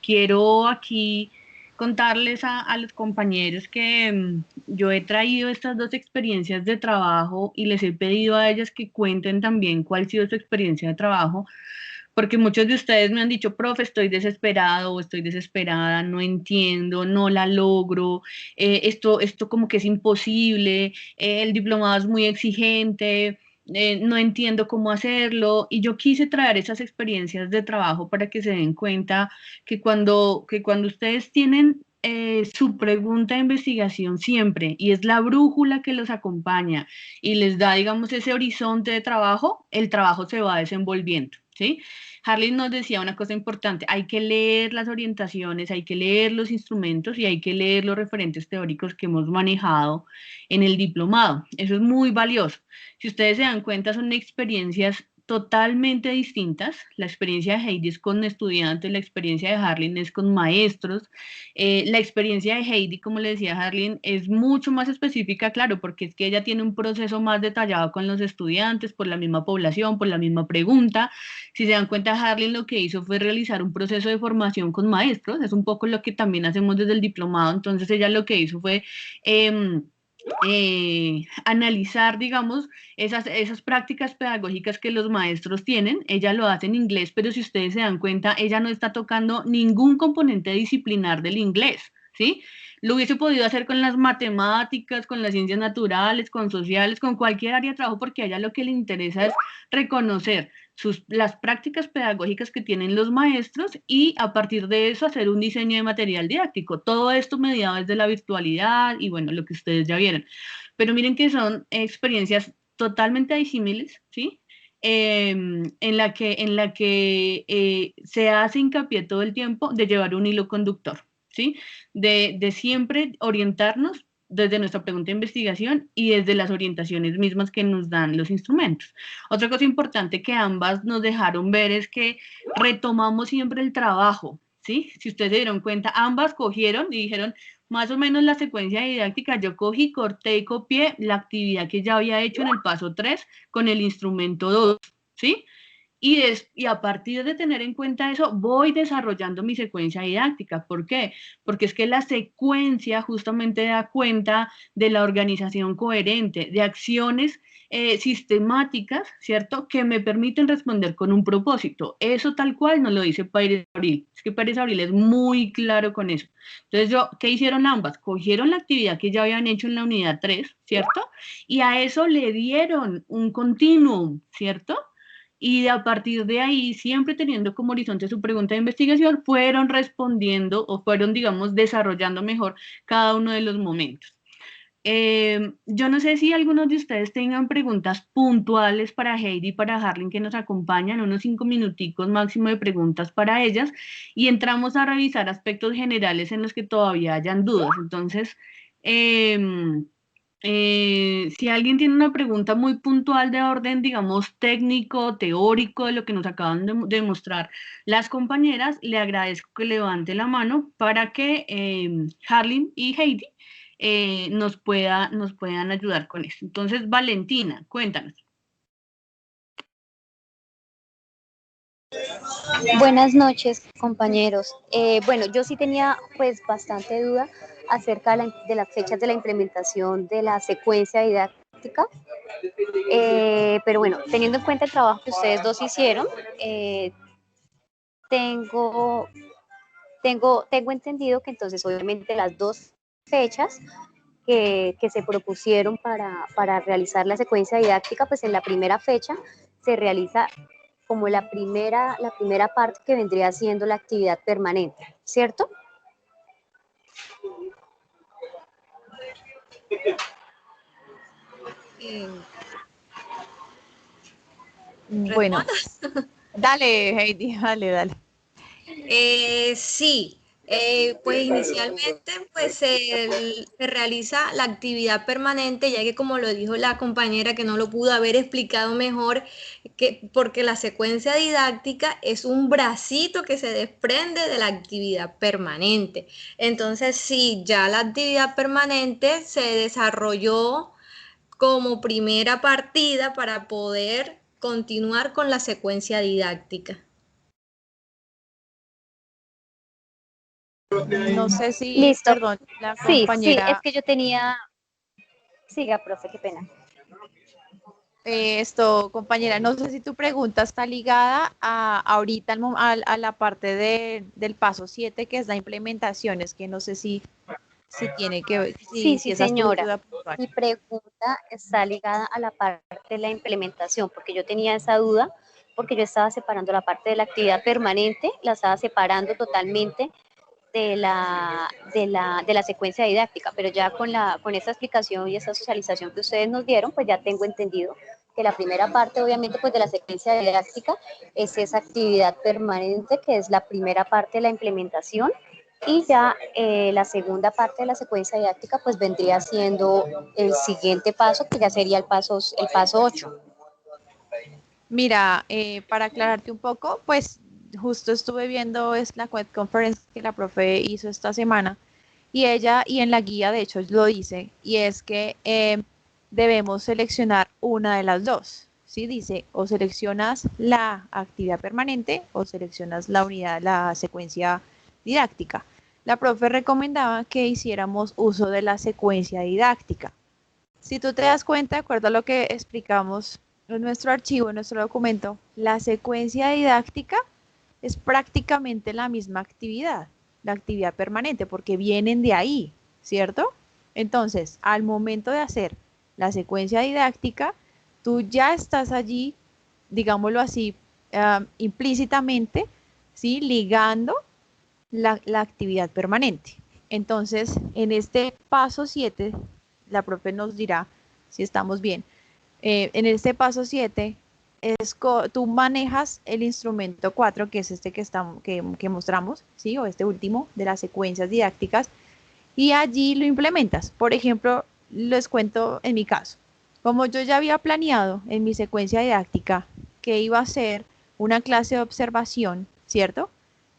Quiero aquí contarles a los compañeros que yo he traído estas dos experiencias de trabajo y les he pedido a ellas que cuenten también cuál ha sido su experiencia de trabajo, porque muchos de ustedes me han dicho, profe, estoy desesperado o estoy desesperada, no entiendo, no la logro, esto como que es imposible, el diplomado es muy exigente, no entiendo cómo hacerlo, y yo quise traer esas experiencias de trabajo para que se den cuenta que cuando ustedes tienen su pregunta de investigación siempre, y es la brújula que los acompaña y les da, digamos, ese horizonte de trabajo, el trabajo se va desenvolviendo. ¿sí? Harley nos decía una cosa importante, hay que leer las orientaciones, hay que leer los instrumentos y hay que leer los referentes teóricos que hemos manejado en el diplomado. Eso es muy valioso. Si ustedes se dan cuenta, son experiencias totalmente distintas. La experiencia de Heidi es con estudiantes, la experiencia de Harley es con maestros. La experiencia de Heidi, como le decía Harley, es mucho más específica, claro, porque es que ella tiene un proceso más detallado con los estudiantes, por la misma población, por la misma pregunta. Si se dan cuenta, Harley lo que hizo fue realizar un proceso de formación con maestros, es un poco lo que también hacemos desde el diplomado, entonces ella lo que hizo fue analizar, digamos, esas prácticas pedagógicas que los maestros tienen. Ella lo hace en inglés, pero si ustedes se dan cuenta, ella no está tocando ningún componente disciplinar del inglés, ¿sí? Lo hubiese podido hacer con las matemáticas, con las ciencias naturales, con sociales, con cualquier área de trabajo, porque a ella lo que le interesa es reconocer las prácticas pedagógicas que tienen los maestros y a partir de eso hacer un diseño de material didáctico. Todo esto mediado desde la virtualidad y bueno, lo que ustedes ya vieron. Pero miren que son experiencias totalmente disímiles, ¿sí? En la que se hace hincapié todo el tiempo de llevar un hilo conductor, ¿sí? De siempre orientarnos desde nuestra pregunta de investigación y desde las orientaciones mismas que nos dan los instrumentos. Otra cosa importante que ambas nos dejaron ver es que retomamos siempre el trabajo, ¿sí? Si ustedes se dieron cuenta, ambas cogieron y dijeron más o menos la secuencia didáctica, yo cogí, corté y copié la actividad que ya había hecho en el paso 3 con el instrumento 2, ¿sí? Y a partir de tener en cuenta eso, voy desarrollando mi secuencia didáctica. ¿Por qué? Porque es que la secuencia justamente da cuenta de la organización coherente, de acciones sistemáticas, ¿cierto? Que me permiten responder con un propósito. Eso tal cual nos lo dice Pérez Abril. Es que Pérez Abril es muy claro con eso. Entonces, ¿qué hicieron ambas? Cogieron la actividad que ya habían hecho en la unidad 3, ¿cierto? Y a eso le dieron un continuum, ¿cierto? Y a partir de ahí, siempre teniendo como horizonte su pregunta de investigación, fueron respondiendo o fueron, digamos, desarrollando mejor cada uno de los momentos. Yo no sé si algunos de ustedes tengan preguntas puntuales para Heidi y para Harling que nos acompañan, unos 5 minuticos máximo de preguntas para ellas, y entramos a revisar aspectos generales en los que todavía hayan dudas. Entonces, si alguien tiene una pregunta muy puntual de orden, digamos, técnico, teórico, de lo que nos acaban de mostrar las compañeras, le agradezco que levante la mano para que Harling y Heidi nos puedan ayudar con eso. Entonces, Valentina, cuéntanos. Buenas noches, compañeros. Bueno, yo sí tenía pues bastante duda acerca de las fechas de la implementación de la secuencia didáctica, pero bueno, teniendo en cuenta el trabajo que ustedes dos hicieron, tengo entendido que entonces obviamente las dos fechas que se propusieron para realizar la secuencia didáctica, pues en la primera fecha se realiza como la primera parte que vendría siendo la actividad permanente, ¿cierto? Bueno, dale, Heidi, dale. Sí, pues inicialmente pues se realiza la actividad permanente, ya que como lo dijo la compañera que no lo pudo haber explicado mejor, porque la secuencia didáctica es un bracito que se desprende de la actividad permanente. Entonces, sí, ya la actividad permanente se desarrolló como primera partida para poder continuar con la secuencia didáctica. No sé si, Listo. perdón, la Sí, compañera. es que yo tenía... Siga, profe, qué pena. Compañera, no sé si tu pregunta está ligada ahorita a la parte del paso 7, que es la implementación. Es que no sé si tiene que ver, Sí, si sí, esa es tu señora. duda puntual. Mi pregunta está ligada a la parte de la implementación, porque yo tenía esa duda, porque yo estaba separando la parte de la actividad permanente, la estaba separando totalmente de la secuencia didáctica, pero ya con esta explicación y esta socialización que ustedes nos dieron, pues ya tengo entendido que la primera parte, obviamente, pues de la secuencia didáctica es esa actividad permanente, que es la primera parte de la implementación, y ya la segunda parte de la secuencia didáctica, pues vendría siendo el siguiente paso, que ya sería el paso 8. Mira, para aclararte un poco, pues justo estuve viendo es la web conference que la profe hizo esta semana y ella, y en la guía de hecho lo dice, y es que debemos seleccionar una de las dos, ¿sí? Dice, o seleccionas la actividad permanente o seleccionas la unidad, la secuencia didáctica. La profe recomendaba que hiciéramos uso de la secuencia didáctica. Si tú te das cuenta, de acuerdo a lo que explicamos en nuestro archivo, en nuestro documento, la secuencia didáctica es prácticamente la misma actividad, la actividad permanente, porque vienen de ahí, ¿cierto? Entonces, al momento de hacer la secuencia didáctica, tú ya estás allí, digámoslo así, implícitamente, ¿sí? Ligando la actividad permanente. Entonces, en este paso 7, la profe nos dirá si estamos bien. En este paso 7, tú manejas el instrumento 4, que es este que mostramos, ¿sí? O este último de las secuencias didácticas, y allí lo implementas. Por ejemplo, les cuento en mi caso. Como yo ya había planeado en mi secuencia didáctica que iba a ser una clase de observación, ¿cierto?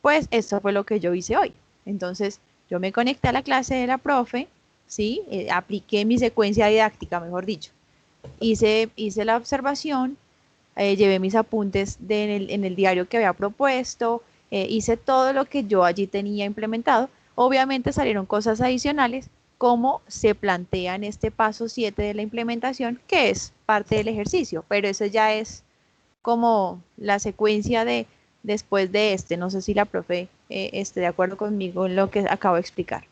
Pues eso fue lo que yo hice hoy. Entonces, yo me conecté a la clase de la profe, ¿sí? Apliqué mi secuencia didáctica, mejor dicho. Hice la observación, llevé mis apuntes en el diario que había propuesto, hice todo lo que yo allí tenía implementado. Obviamente salieron cosas adicionales, como se plantea en este paso 7 de la implementación, que es parte del ejercicio, pero eso ya es como la secuencia de después de este. No sé si la profe esté de acuerdo conmigo en lo que acabo de explicar.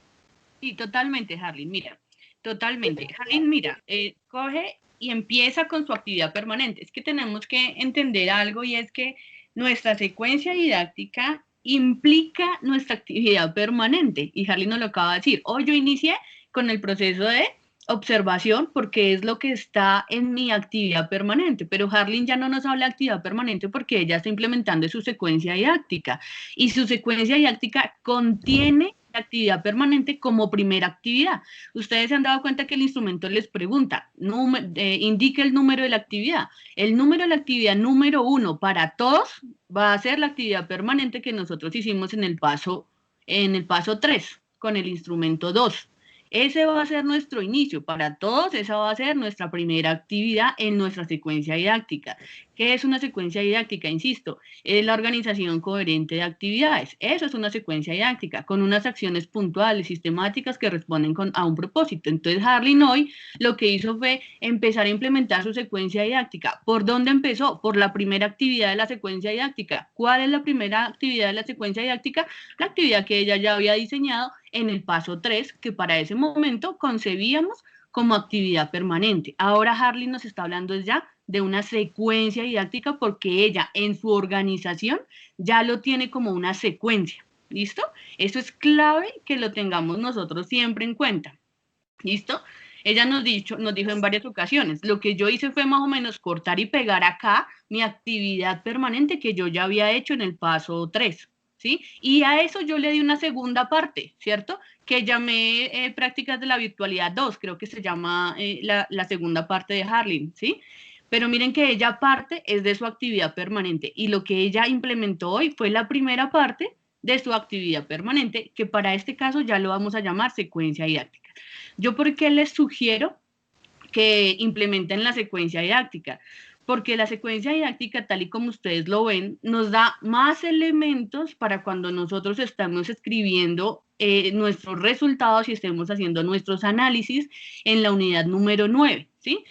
Sí, totalmente, Harlin, mira, totalmente. Harlin, mira, coge y empieza con su actividad permanente. Es que tenemos que entender algo y es que nuestra secuencia didáctica implica nuestra actividad permanente. Y Harlin nos lo acaba de decir. Hoy yo inicié con el proceso de observación porque es lo que está en mi actividad permanente, pero Harlin ya no nos habla de actividad permanente porque ella está implementando su secuencia didáctica y su secuencia didáctica contiene la actividad permanente como primera actividad. Ustedes se han dado cuenta que el instrumento les pregunta, indique el número de la actividad. El número de la actividad número 1 para todos va a ser la actividad permanente que nosotros hicimos en el paso 3 con el instrumento 2. Ese va a ser nuestro inicio. Para todos, esa va a ser nuestra primera actividad en nuestra secuencia didáctica. ¿Qué es una secuencia didáctica? Insisto, es la organización coherente de actividades. Eso es una secuencia didáctica, con unas acciones puntuales, sistemáticas que responden a un propósito. Entonces, Harlin hoy lo que hizo fue empezar a implementar su secuencia didáctica. ¿Por dónde empezó? Por la primera actividad de la secuencia didáctica. ¿Cuál es la primera actividad de la secuencia didáctica? La actividad que ella ya había diseñado en el paso 3, que para ese momento concebíamos como actividad permanente. Ahora Harlin nos está hablando ya de una secuencia didáctica porque ella en su organización ya lo tiene como una secuencia. ¿Listo? Eso es clave que lo tengamos nosotros siempre en cuenta. ¿Listo? Ella nos dijo en varias ocasiones, lo que yo hice fue más o menos cortar y pegar acá mi actividad permanente que yo ya había hecho en el paso 3. ¿Sí? Y a eso yo le di una segunda parte, ¿cierto? Que llamé prácticas de la virtualidad 2, creo que se llama la segunda parte de Harlin, ¿sí? Pero miren que ella parte es de su actividad permanente y lo que ella implementó hoy fue la primera parte de su actividad permanente, que para este caso ya lo vamos a llamar secuencia didáctica. ¿Yo por qué les sugiero que implementen la secuencia didáctica? Porque la secuencia didáctica, tal y como ustedes lo ven, nos da más elementos para cuando nosotros estamos escribiendo nuestros resultados y estemos haciendo nuestros análisis en la unidad número 9, ¿sí?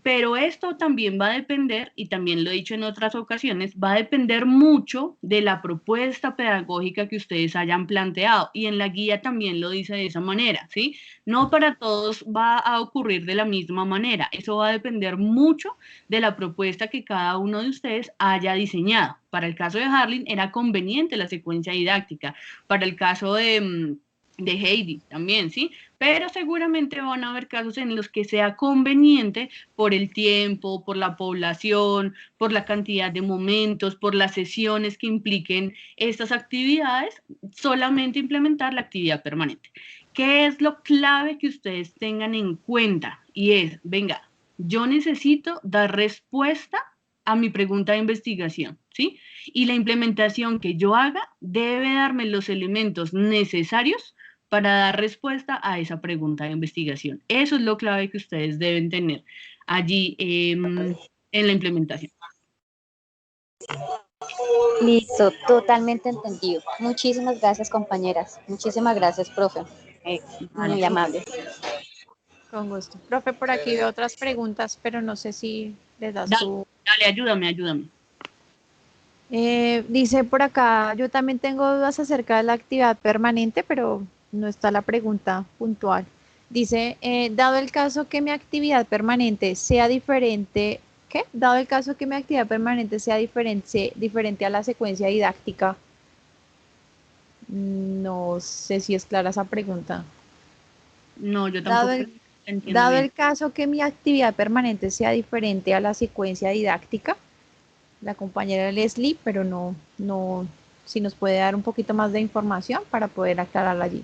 Pero esto también va a depender, y también lo he dicho en otras ocasiones, va a depender mucho de la propuesta pedagógica que ustedes hayan planteado, y en la guía también lo dice de esa manera, ¿sí? No para todos va a ocurrir de la misma manera, eso va a depender mucho de la propuesta que cada uno de ustedes haya diseñado. Para el caso de Harlin era conveniente la secuencia didáctica, para el caso de Heidi también, ¿sí? pero seguramente van a haber casos en los que sea conveniente por el tiempo, por la población, por la cantidad de momentos, por las sesiones que impliquen estas actividades, solamente implementar la actividad permanente. ¿Qué es lo clave que ustedes tengan en cuenta? Y es, venga, yo necesito dar respuesta a mi pregunta de investigación, ¿sí? Y la implementación que yo haga debe darme los elementos necesarios para dar respuesta a esa pregunta de investigación. Eso es lo clave que ustedes deben tener allí en la implementación. Listo, totalmente entendido. Muchísimas gracias, compañeras. Muchísimas gracias, profe. Vale. Muy amable. Con gusto. Profe, por aquí veo otras preguntas, pero no sé si les das su... Dale, ayúdame. Dice por acá, yo también tengo dudas acerca de la actividad permanente, pero no está la pregunta puntual. Dice, dado el caso que mi actividad permanente sea diferente, ¿qué? Dado el caso que mi actividad permanente sea diferente a la secuencia didáctica, no sé si es clara esa pregunta. No, yo tampoco entiendo Dado bien. el caso que mi actividad permanente sea diferente a la secuencia didáctica, la compañera Leslie, pero no, si nos puede dar un poquito más de información para poder aclararla allí.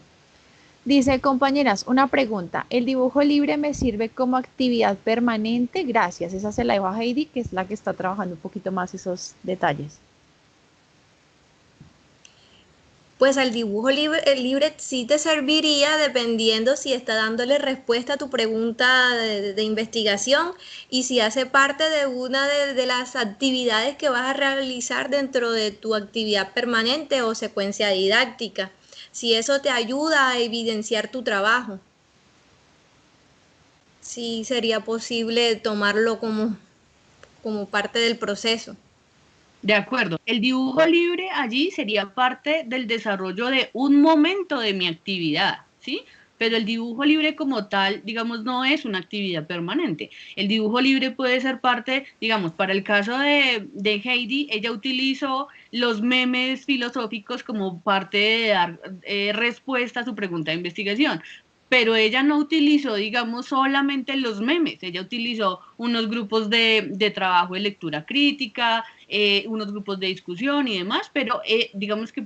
Dice, compañeras, una pregunta. ¿El dibujo libre me sirve como actividad permanente? Gracias. Esa se la dejo a Heidi, que es la que está trabajando un poquito más esos detalles. Pues el dibujo libre sí te serviría dependiendo si está dándole respuesta a tu pregunta de investigación y si hace parte de una de las actividades que vas a realizar dentro de tu actividad permanente o secuencia didáctica. Si eso te ayuda a evidenciar tu trabajo. Sí sería posible tomarlo como parte del proceso. De acuerdo. El dibujo libre allí sería parte del desarrollo de un momento de mi actividad, ¿sí? Pero el dibujo libre como tal, digamos, no es una actividad permanente. El dibujo libre puede ser parte, digamos, para el caso de Heidi, ella utilizó los memes filosóficos como parte de dar respuesta a su pregunta de investigación. Pero ella no utilizó, digamos, solamente los memes, ella utilizó unos grupos de trabajo de lectura crítica, unos grupos de discusión y demás, pero digamos que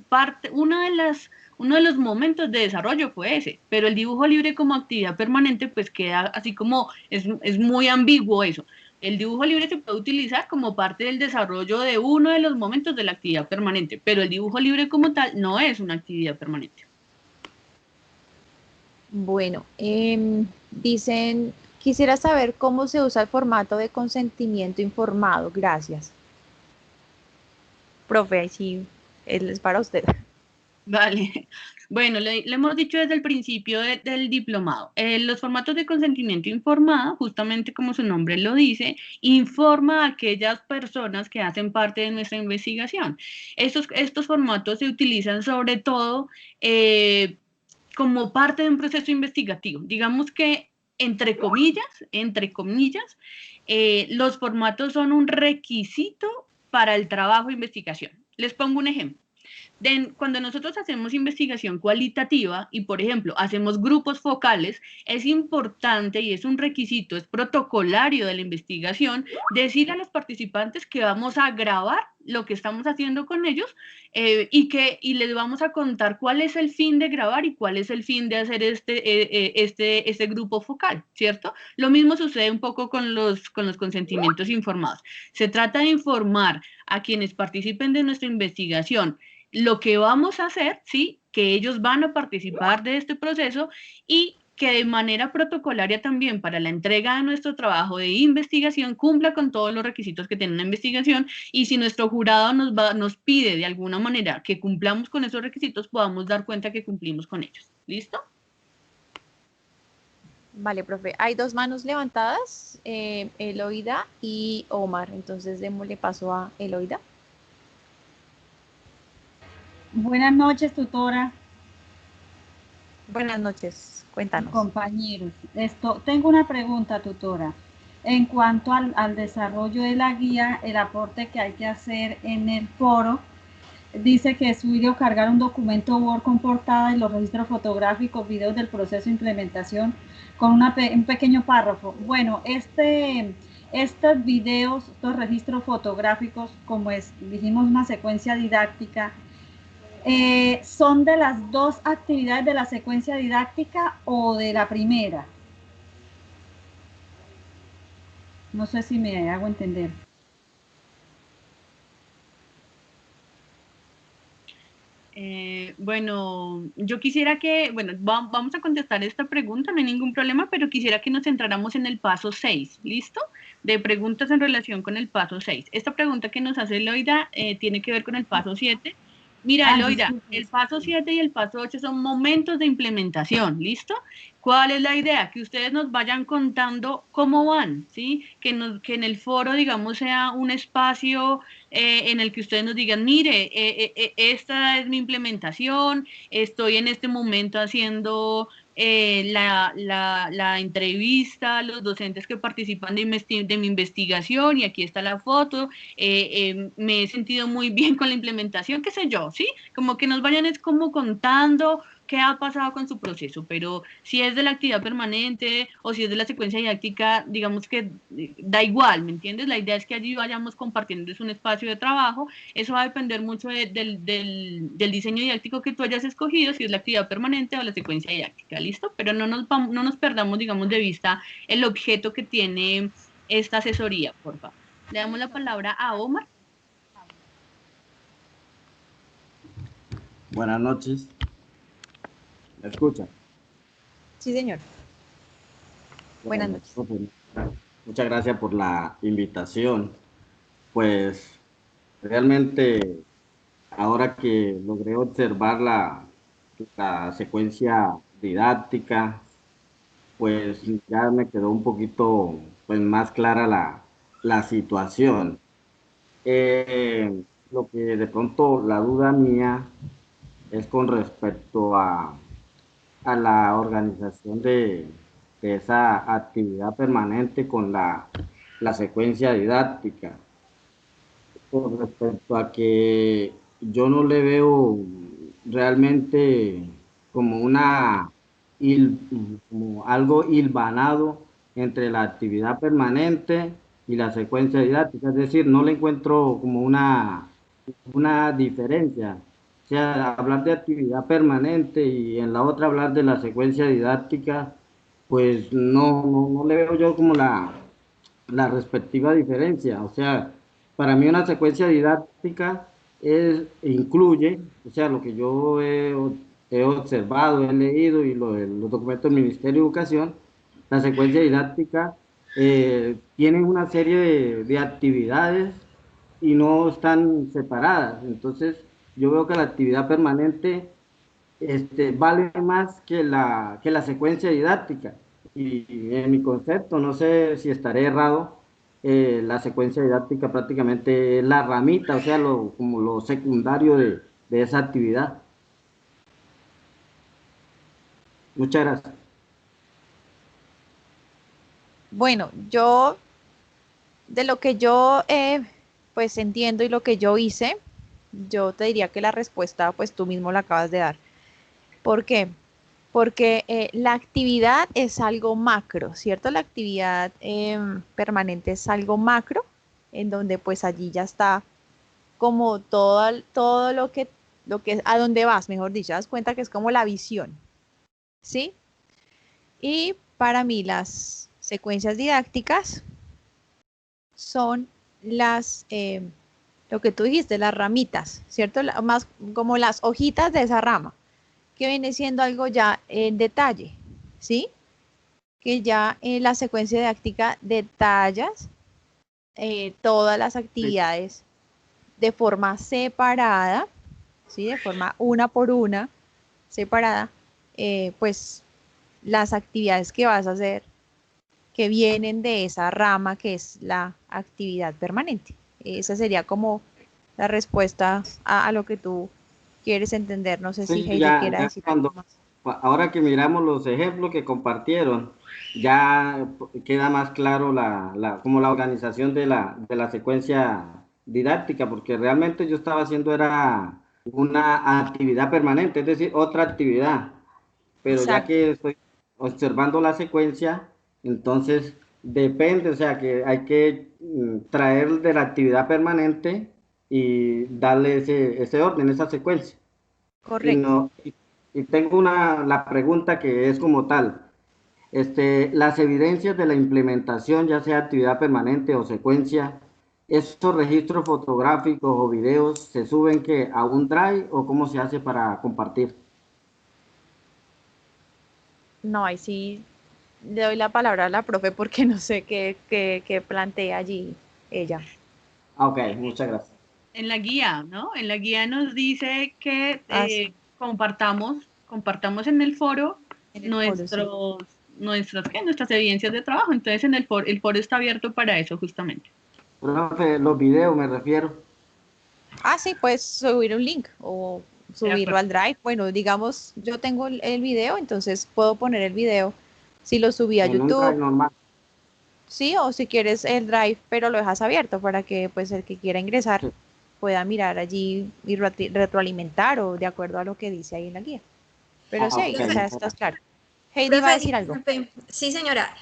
uno de los momentos de desarrollo fue ese, pero el dibujo libre como actividad permanente pues queda así como, es muy ambiguo eso. El dibujo libre se puede utilizar como parte del desarrollo de uno de los momentos de la actividad permanente, pero el dibujo libre como tal no es una actividad permanente. Bueno, dicen, quisiera saber cómo se usa el formato de consentimiento informado. Gracias. Profe, ahí sí, él es para usted. Vale, bueno, le hemos dicho desde el principio del diplomado. Los formatos de consentimiento informado, justamente como su nombre lo dice, informa a aquellas personas que hacen parte de nuestra investigación. Estos formatos se utilizan sobre todo como parte de un proceso investigativo. Digamos que, entre comillas, los formatos son un requisito para el trabajo de investigación. Les pongo un ejemplo. Cuando nosotros hacemos investigación cualitativa y, por ejemplo, hacemos grupos focales, es importante y es un requisito, es protocolario de la investigación, decir a los participantes que vamos a grabar lo que estamos haciendo con ellos y les vamos a contar cuál es el fin de grabar y cuál es el fin de hacer este grupo focal, ¿cierto? Lo mismo sucede un poco con los consentimientos informados. Se trata de informar a quienes participen de nuestra investigación lo que vamos a hacer, ¿sí? Que ellos van a participar de este proceso y que de manera protocolaria también para la entrega de nuestro trabajo de investigación cumpla con todos los requisitos que tiene una investigación y si nuestro jurado nos pide de alguna manera que cumplamos con esos requisitos, podamos dar cuenta que cumplimos con ellos. ¿Listo? Vale, profe. Hay dos manos levantadas, Eloida y Omar. Entonces, démosle paso a Eloida. Buenas noches, tutora. Buenas noches, cuéntanos. Compañeros, tengo una pregunta, tutora. En cuanto al desarrollo de la guía, el aporte que hay que hacer en el foro, dice que subir o cargar un documento Word con portada y los registros fotográficos, videos del proceso de implementación con un pequeño párrafo. Bueno, estos videos, estos registros fotográficos, como dijimos, una secuencia didáctica, ¿son de las dos actividades de la secuencia didáctica o de la primera? No sé si me hago entender. Bueno, yo quisiera que, bueno, vamos a contestar esta pregunta, no hay ningún problema, pero quisiera que nos centráramos en el paso 6, ¿listo? De preguntas en relación con el paso 6. Esta pregunta que nos hace Eloida tiene que ver con el paso 7. Mira, Eloida, el paso 7 y el paso 8 son momentos de implementación, ¿listo? ¿Cuál es la idea? Que ustedes nos vayan contando cómo van, ¿sí? Que en el foro, digamos, sea un espacio en el que ustedes nos digan, mire, esta es mi implementación, estoy en este momento haciendo la entrevista a los docentes que participan de mi investigación y aquí está la foto, me he sentido muy bien con la implementación, qué sé yo, ¿sí? Como que nos vayan es como contando qué ha pasado con su proceso, pero si es de la actividad permanente o si es de la secuencia didáctica, digamos que da igual, ¿me entiendes? La idea es que allí vayamos compartiendo un espacio de trabajo, eso va a depender mucho del diseño didáctico que tú hayas escogido, si es la actividad permanente o la secuencia didáctica, ¿listo? Pero no nos perdamos, digamos, de vista el objeto que tiene esta asesoría, por favor. Le damos la palabra a Omar. Buenas noches. ¿Me escucha? Sí, señor. Buenas noches. Muchas gracias por la invitación. Pues realmente ahora que logré observar la secuencia didáctica, pues ya me quedó un poquito pues, más clara la situación. Lo que de pronto la duda mía es con respecto a la organización de esa actividad permanente con la secuencia didáctica. Con respecto a que yo no le veo realmente como como algo hilvanado entre la actividad permanente y la secuencia didáctica, es decir, no le encuentro como una diferencia. O sea, hablar de actividad permanente y en la otra hablar de la secuencia didáctica, pues no le veo yo como la respectiva diferencia. O sea, para mí una secuencia didáctica incluye, o sea, lo que yo he observado, he leído y los documentos del Ministerio de Educación, la secuencia didáctica tiene una serie de actividades y no están separadas. Entonces, yo veo que la actividad permanente vale más que la secuencia didáctica. Y en mi concepto, no sé si estaré errado, la secuencia didáctica prácticamente es la ramita, o sea, como lo secundario de esa actividad. Muchas gracias. Bueno, yo, de lo que yo pues entiendo y lo que yo hice, yo te diría que la respuesta pues tú mismo la acabas de dar. ¿Por qué? Porque la actividad es algo macro, ¿cierto? La actividad permanente es algo macro, en donde pues allí ya está como todo lo que a dónde vas, mejor dicho, das cuenta que es como la visión, ¿sí? Y para mí las secuencias didácticas son lo que tú dijiste, las ramitas, ¿cierto? Más como las hojitas de esa rama, que viene siendo algo ya en detalle, ¿sí? Que ya en la secuencia didáctica detallas todas las actividades de forma separada, ¿sí? De forma una por una, separada, pues las actividades que vas a hacer que vienen de esa rama que es la actividad permanente. Esa sería como la respuesta a lo que tú quieres entender. No sé si Heide quiera decir algo más. Ahora que miramos los ejemplos que compartieron, ya queda más claro como la organización de la secuencia didáctica, porque realmente yo estaba haciendo era una actividad permanente, es decir, otra actividad. Pero ya Exacto, que estoy observando la secuencia, entonces depende, o sea, que hay que traer de la actividad permanente y darle ese orden, esa secuencia. Y, correcto. no, y tengo la pregunta que es como tal. Las evidencias de la implementación, ya sea actividad permanente o secuencia, ¿estos registros fotográficos o videos se suben que a un Drive o cómo se hace para compartir? No, ahí sí le doy la palabra a la profe porque no sé qué plantea allí ella. Ah, ok, muchas gracias. En la guía, ¿no? En la guía nos dice que Ah, sí, compartamos en el foro en el foro, sí. nuestras evidencias de trabajo. Entonces, el foro está abierto para eso, justamente. Profe, los videos me refiero. Ah, sí, puedes subir un link o De subirlo acuerdo. al Drive. Bueno, digamos, yo tengo el video, entonces puedo poner el video si lo subí a En un Drive YouTube, normal. sí, o si quieres el Drive, pero lo dejas abierto para que pues el que quiera ingresar Sí. pueda mirar allí y retroalimentar o de acuerdo a lo que dice ahí en la guía. Pero Ah, sí, ok, ahí está, muchas estás gracias. claro. Heidi va a Profe, decir algo. disculpe. Sí, señora.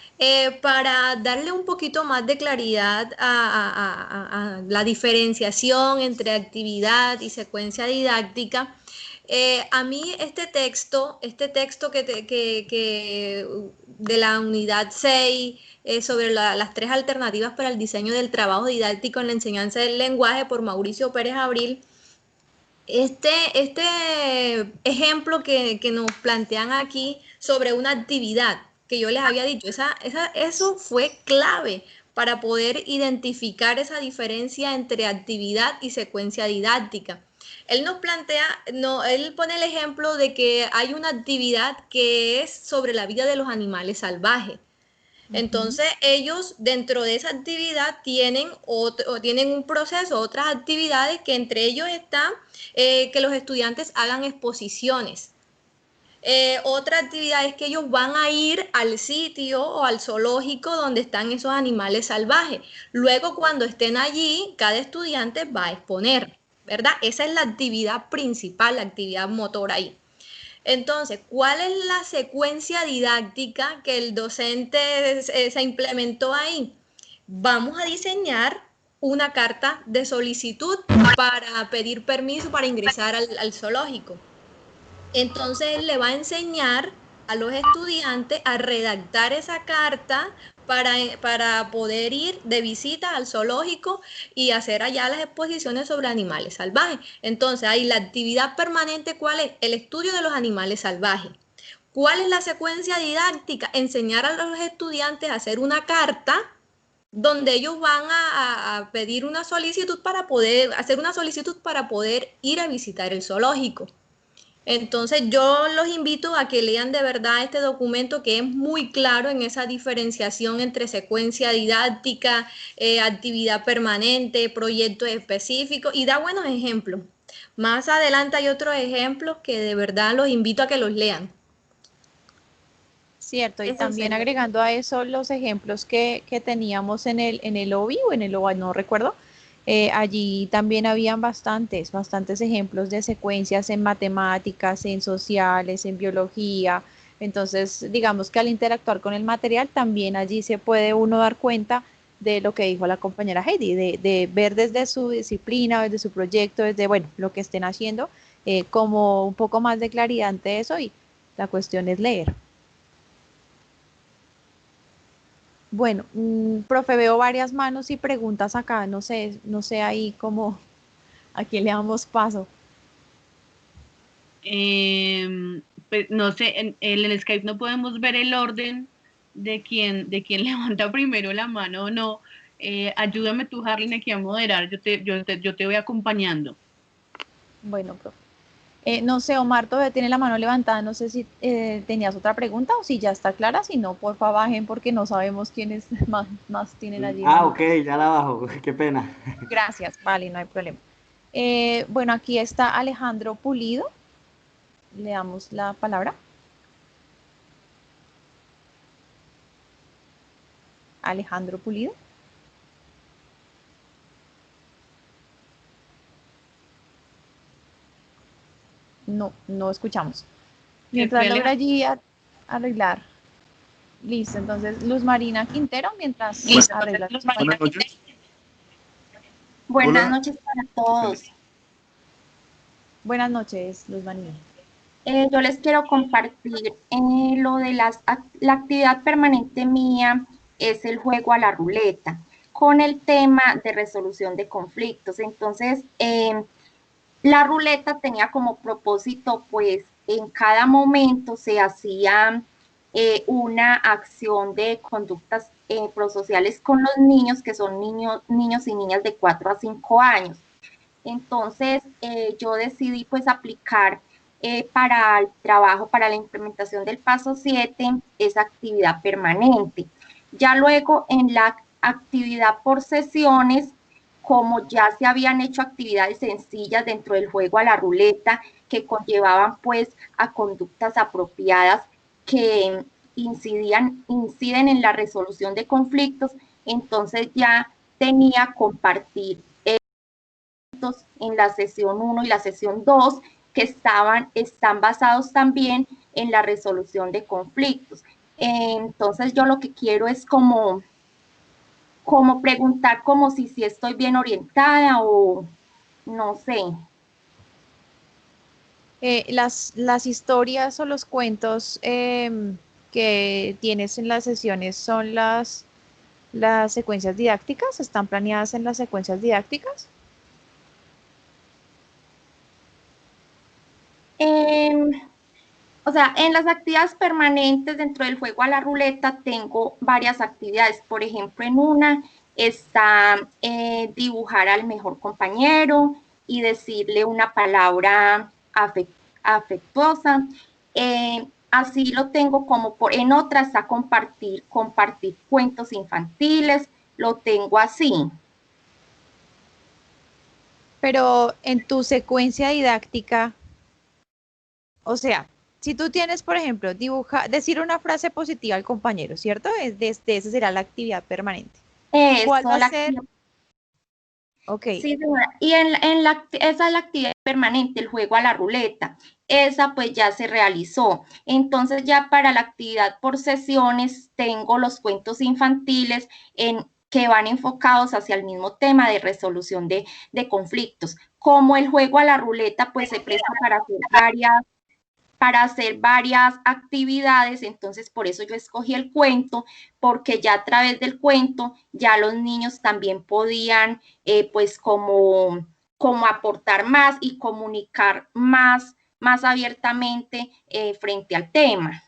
Para darle un poquito más de claridad a la diferenciación entre actividad y secuencia didáctica, a mí este texto de la unidad 6 sobre las tres alternativas para el diseño del trabajo didáctico en la enseñanza del lenguaje por Mauricio Pérez Abril, este ejemplo que nos plantean aquí sobre una actividad que yo les había dicho, eso fue clave para poder identificar esa diferencia entre actividad y secuencia didáctica. Él nos plantea, no, él pone el ejemplo de que hay una actividad que es sobre la vida de los animales salvajes. Ujú. Entonces, ellos dentro de esa actividad tienen un proceso, otras actividades que entre ellos está que los estudiantes hagan exposiciones. Otra actividad es que ellos van a ir al sitio o al zoológico donde están esos animales salvajes. Luego, cuando estén allí, cada estudiante va a exponer, ¿verdad? Esa es la actividad principal, la actividad motora ahí. Entonces, ¿cuál es la secuencia didáctica que el docente se implementó ahí? Vamos a diseñar una carta de solicitud para pedir permiso para ingresar al zoológico. Entonces, él le va a enseñar a los estudiantes a redactar esa carta para poder ir de visita al zoológico y hacer allá las exposiciones sobre animales salvajes. Entonces, ahí la actividad permanente, ¿cuál es? El estudio de los animales salvajes. ¿Cuál es la secuencia didáctica? Enseñar a los estudiantes a hacer una carta donde ellos van a pedir una solicitud para poder hacer una solicitud para poder ir a visitar el zoológico. Entonces yo los invito a que lean de verdad este documento que es muy claro en esa diferenciación entre secuencia didáctica, actividad permanente, proyectos específicos y da buenos ejemplos. Más adelante hay otros ejemplos que de verdad los invito a que los lean. Cierto, y Eso también sería. agregando a eso los ejemplos que teníamos en el OBI o en el OVA, no recuerdo, allí también habían bastantes ejemplos de secuencias en matemáticas, en sociales, en biología. Entonces, digamos que al interactuar con el material, también allí se puede uno dar cuenta de lo que dijo la compañera Heidi, de ver desde su disciplina, desde su proyecto, desde, bueno, lo que estén haciendo, como un poco más de claridad ante eso y la cuestión es leer. Bueno, profe, veo varias manos y preguntas acá, no sé ahí cómo, a quién le damos paso. Pues no sé, en el Skype no podemos ver el orden de quién levanta primero la mano o no. Ayúdame tú, Harlan, aquí a moderar. Yo te voy acompañando. Bueno, profe. No sé, Omar todavía tiene la mano levantada, no sé si tenías otra pregunta o si ya está clara, si no, porfa bajen porque no sabemos quiénes más tienen allí Ah, ok, manitas. ya la bajo, qué pena. Gracias, vale, no hay problema. Bueno, aquí está Alejandro Pulido, le damos la palabra. Alejandro Pulido. no escuchamos. Mientras logra allí arreglar. Listo, entonces Luz Marina Quintero, mientras arregla. Buenas noches. Buenas Hola. noches para todos. Buenas noches, Luz Marina. Yo les quiero compartir lo de la actividad permanente mía es el juego a la ruleta con el tema de resolución de conflictos. Entonces, la ruleta tenía como propósito, pues, en cada momento se hacía una acción de conductas prosociales con los niños, que son niños y niñas de 4 a 5 años. Entonces, yo decidí, pues, aplicar para el trabajo, para la implementación del paso 7, esa actividad permanente. Ya luego, en la actividad por sesiones, como ya se habían hecho actividades sencillas dentro del juego a la ruleta que conllevaban pues a conductas apropiadas que inciden en la resolución de conflictos, entonces ya tenía compartir en la sesión 1 y la sesión 2 que están basados también en la resolución de conflictos. Entonces yo lo que quiero es como preguntar como si estoy bien orientada o no sé. Las historias o los cuentos que tienes en las sesiones son las secuencias didácticas, ¿están planeadas en las secuencias didácticas? O sea, en las actividades permanentes dentro del juego a la ruleta tengo varias actividades. Por ejemplo, en una está dibujar al mejor compañero y decirle una palabra afectuosa. Así lo tengo como en otra está compartir cuentos infantiles, lo tengo así. Pero en tu secuencia didáctica, o sea, si tú tienes, por ejemplo, decir una frase positiva al compañero, ¿cierto? Esa será la actividad permanente. ¿Cuál va a ser? Ok. Sí, señora. Y esa es la actividad permanente, el juego a la ruleta. Esa pues ya se realizó. Entonces ya para la actividad por sesiones tengo los cuentos infantiles que van enfocados hacia el mismo tema de resolución de conflictos. Como el juego a la ruleta pues se presta para hacer varias actividades, entonces por eso yo escogí el cuento, porque ya a través del cuento ya los niños también podían pues como aportar más y comunicar más abiertamente frente al tema.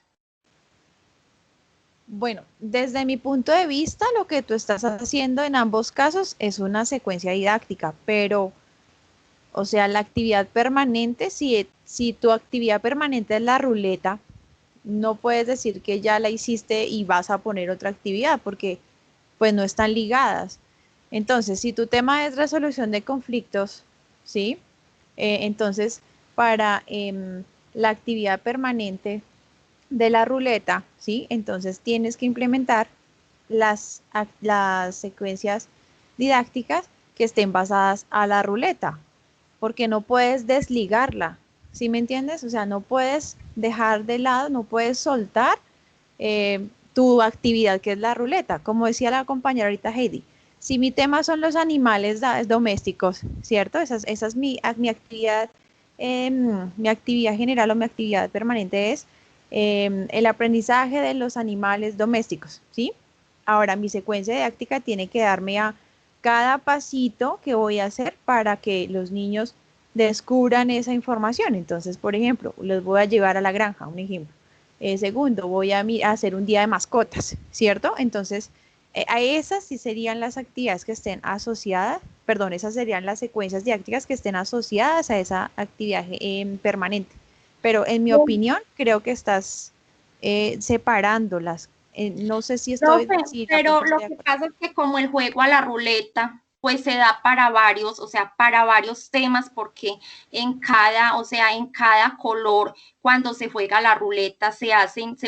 Bueno, desde mi punto de vista, lo que tú estás haciendo en ambos casos es una secuencia didáctica, pero, o sea, la actividad permanente, si tu actividad permanente es la ruleta, no puedes decir que ya la hiciste y vas a poner otra actividad, porque pues no están ligadas. Entonces, si tu tema es resolución de conflictos, ¿sí? Entonces, para la actividad permanente de la ruleta, ¿sí? Entonces tienes que implementar las secuencias didácticas que estén basadas a la ruleta, porque no puedes desligarla, ¿sí me entiendes? O sea, no puedes dejar de lado, no puedes soltar tu actividad que es la ruleta. Como decía la compañera ahorita Heidi, si mi tema son los animales domésticos, ¿cierto? Esa es mi actividad, mi actividad general o mi actividad permanente es el aprendizaje de los animales domésticos, ¿sí? Ahora, mi secuencia didáctica tiene que darme a cada pasito que voy a hacer para que los niños descubran esa información. Entonces, por ejemplo, los voy a llevar a la granja, un ejemplo. Segundo, voy a hacer un día de mascotas, ¿cierto? Entonces, a esas sí serían las actividades que estén asociadas, perdón, esas serían las secuencias didácticas que estén asociadas a esa actividad permanente. Pero en mi opinión, creo que estás separándolas. No sé si estoy... No, pero lo que pasa es que como el juego a la ruleta, pues se da para varios, o sea, para varios temas, porque en cada, o sea, en cada color, cuando se juega la ruleta, se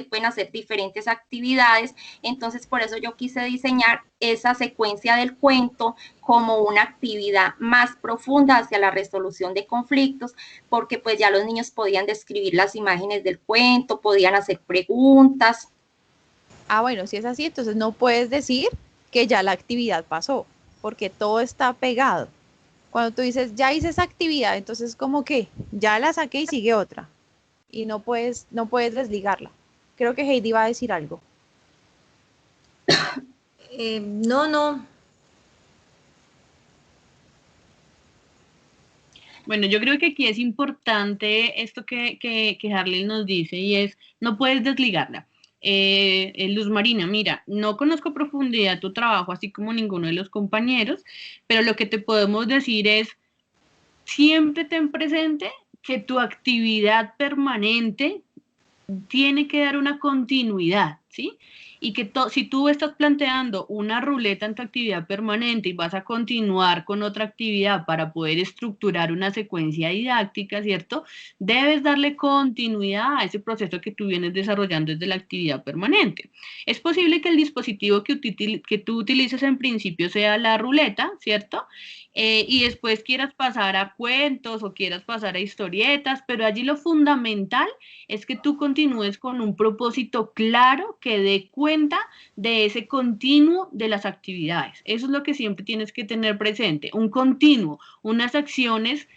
pueden hacer diferentes actividades. Entonces, por eso yo quise diseñar esa secuencia del cuento como una actividad más profunda hacia la resolución de conflictos, porque pues ya los niños podían describir las imágenes del cuento, podían hacer preguntas. Ah, bueno, si es así, entonces no puedes decir que ya la actividad pasó, porque todo está pegado. Cuando tú dices, ya hice esa actividad, entonces como que ya la saqué y sigue otra. Y no puedes desligarla. Creo que Heidi va a decir algo. No. Bueno, yo creo que aquí es importante esto que Harley nos dice y es, no puedes desligarla. Luz Marina, mira, no conozco a profundidad tu trabajo, así como ninguno de los compañeros, pero lo que te podemos decir es, siempre ten presente que tu actividad permanente tiene que dar una continuidad, ¿sí? Y que si tú estás planteando una ruleta en tu actividad permanente y vas a continuar con otra actividad para poder estructurar una secuencia didáctica, ¿cierto? Debes darle continuidad a ese proceso que tú vienes desarrollando desde la actividad permanente. Es posible que el dispositivo que tú utilices en principio sea la ruleta, ¿cierto? Y después quieras pasar a cuentos o quieras pasar a historietas, pero allí lo fundamental es que tú continúes con un propósito claro que dé cuenta de ese continuo de las actividades. Eso es lo que siempre tienes que tener presente, un continuo, unas acciones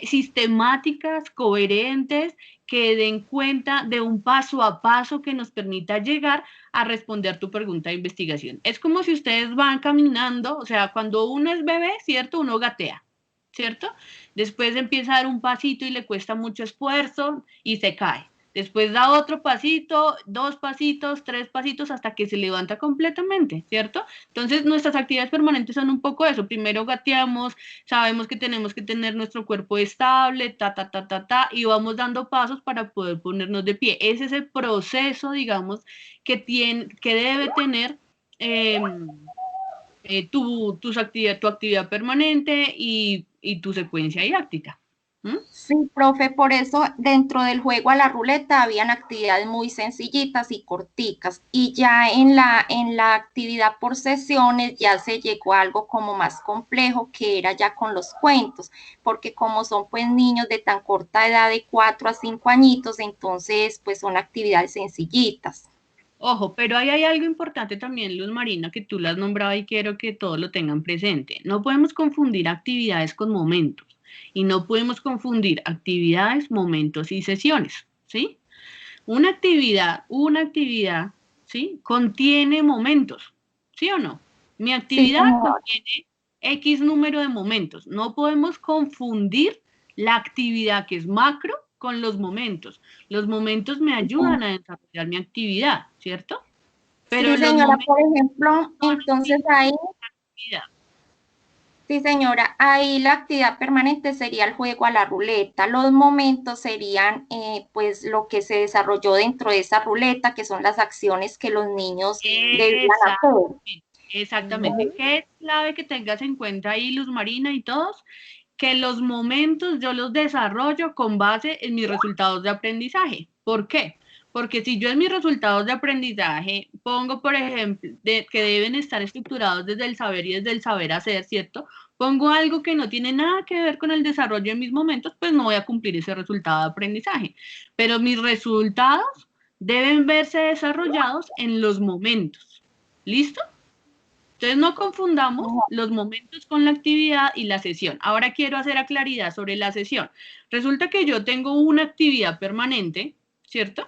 sistemáticas, coherentes, que den cuenta de un paso a paso que nos permita llegar a responder tu pregunta de investigación. Es como si ustedes van caminando, o sea, cuando uno es bebé, ¿cierto? Uno gatea, ¿cierto? Después empieza a dar un pasito y le cuesta mucho esfuerzo y se cae. Después da otro pasito, 2 pasitos, 3 pasitos, hasta que se levanta completamente, ¿cierto? Entonces, nuestras actividades permanentes son un poco eso. Primero gateamos, sabemos que tenemos que tener nuestro cuerpo estable, y vamos dando pasos para poder ponernos de pie. Ese es el proceso, digamos, que debe tener tu actividad permanente y tu secuencia didáctica. Sí, profe, por eso dentro del juego a la ruleta habían actividades muy sencillitas y corticas, y ya en la actividad por sesiones ya se llegó a algo como más complejo, que era ya con los cuentos, porque como son pues niños de tan corta edad, de 4 a 5 añitos, entonces pues son actividades sencillitas. Ojo, pero ahí hay algo importante también, Luz Marina, que tú lo has nombrado y quiero que todos lo tengan presente. No podemos confundir actividades con momentos y no podemos confundir actividades, momentos y sesiones, ¿sí? Una actividad, ¿sí? Contiene momentos, ¿sí o no? Mi actividad Sí, contiene X número de momentos. No podemos confundir la actividad que es macro con los momentos. Los momentos me ayudan a desarrollar mi actividad, ¿cierto? Pero sí, los señora, momentos por ejemplo, son entonces ahí, actividad. sí, señora, ahí la actividad permanente sería el juego a la ruleta. Los momentos serían, pues, lo que se desarrolló dentro de esa ruleta, que son las acciones que los niños debían hacer. Exactamente. ¿Qué es clave que tengas en cuenta ahí, Luz Marina y todos? Que los momentos yo los desarrollo con base en mis resultados de aprendizaje. ¿Por qué? Porque si yo en mis resultados de aprendizaje pongo, por ejemplo, que deben estar estructurados desde el saber y desde el saber hacer, ¿cierto? Pongo algo que no tiene nada que ver con el desarrollo en mis momentos, pues no voy a cumplir ese resultado de aprendizaje. Pero mis resultados deben verse desarrollados en los momentos. ¿Listo? Entonces no confundamos los momentos con la actividad y la sesión. Ahora quiero hacer claridad sobre la sesión. Resulta que yo tengo una actividad permanente, ¿cierto?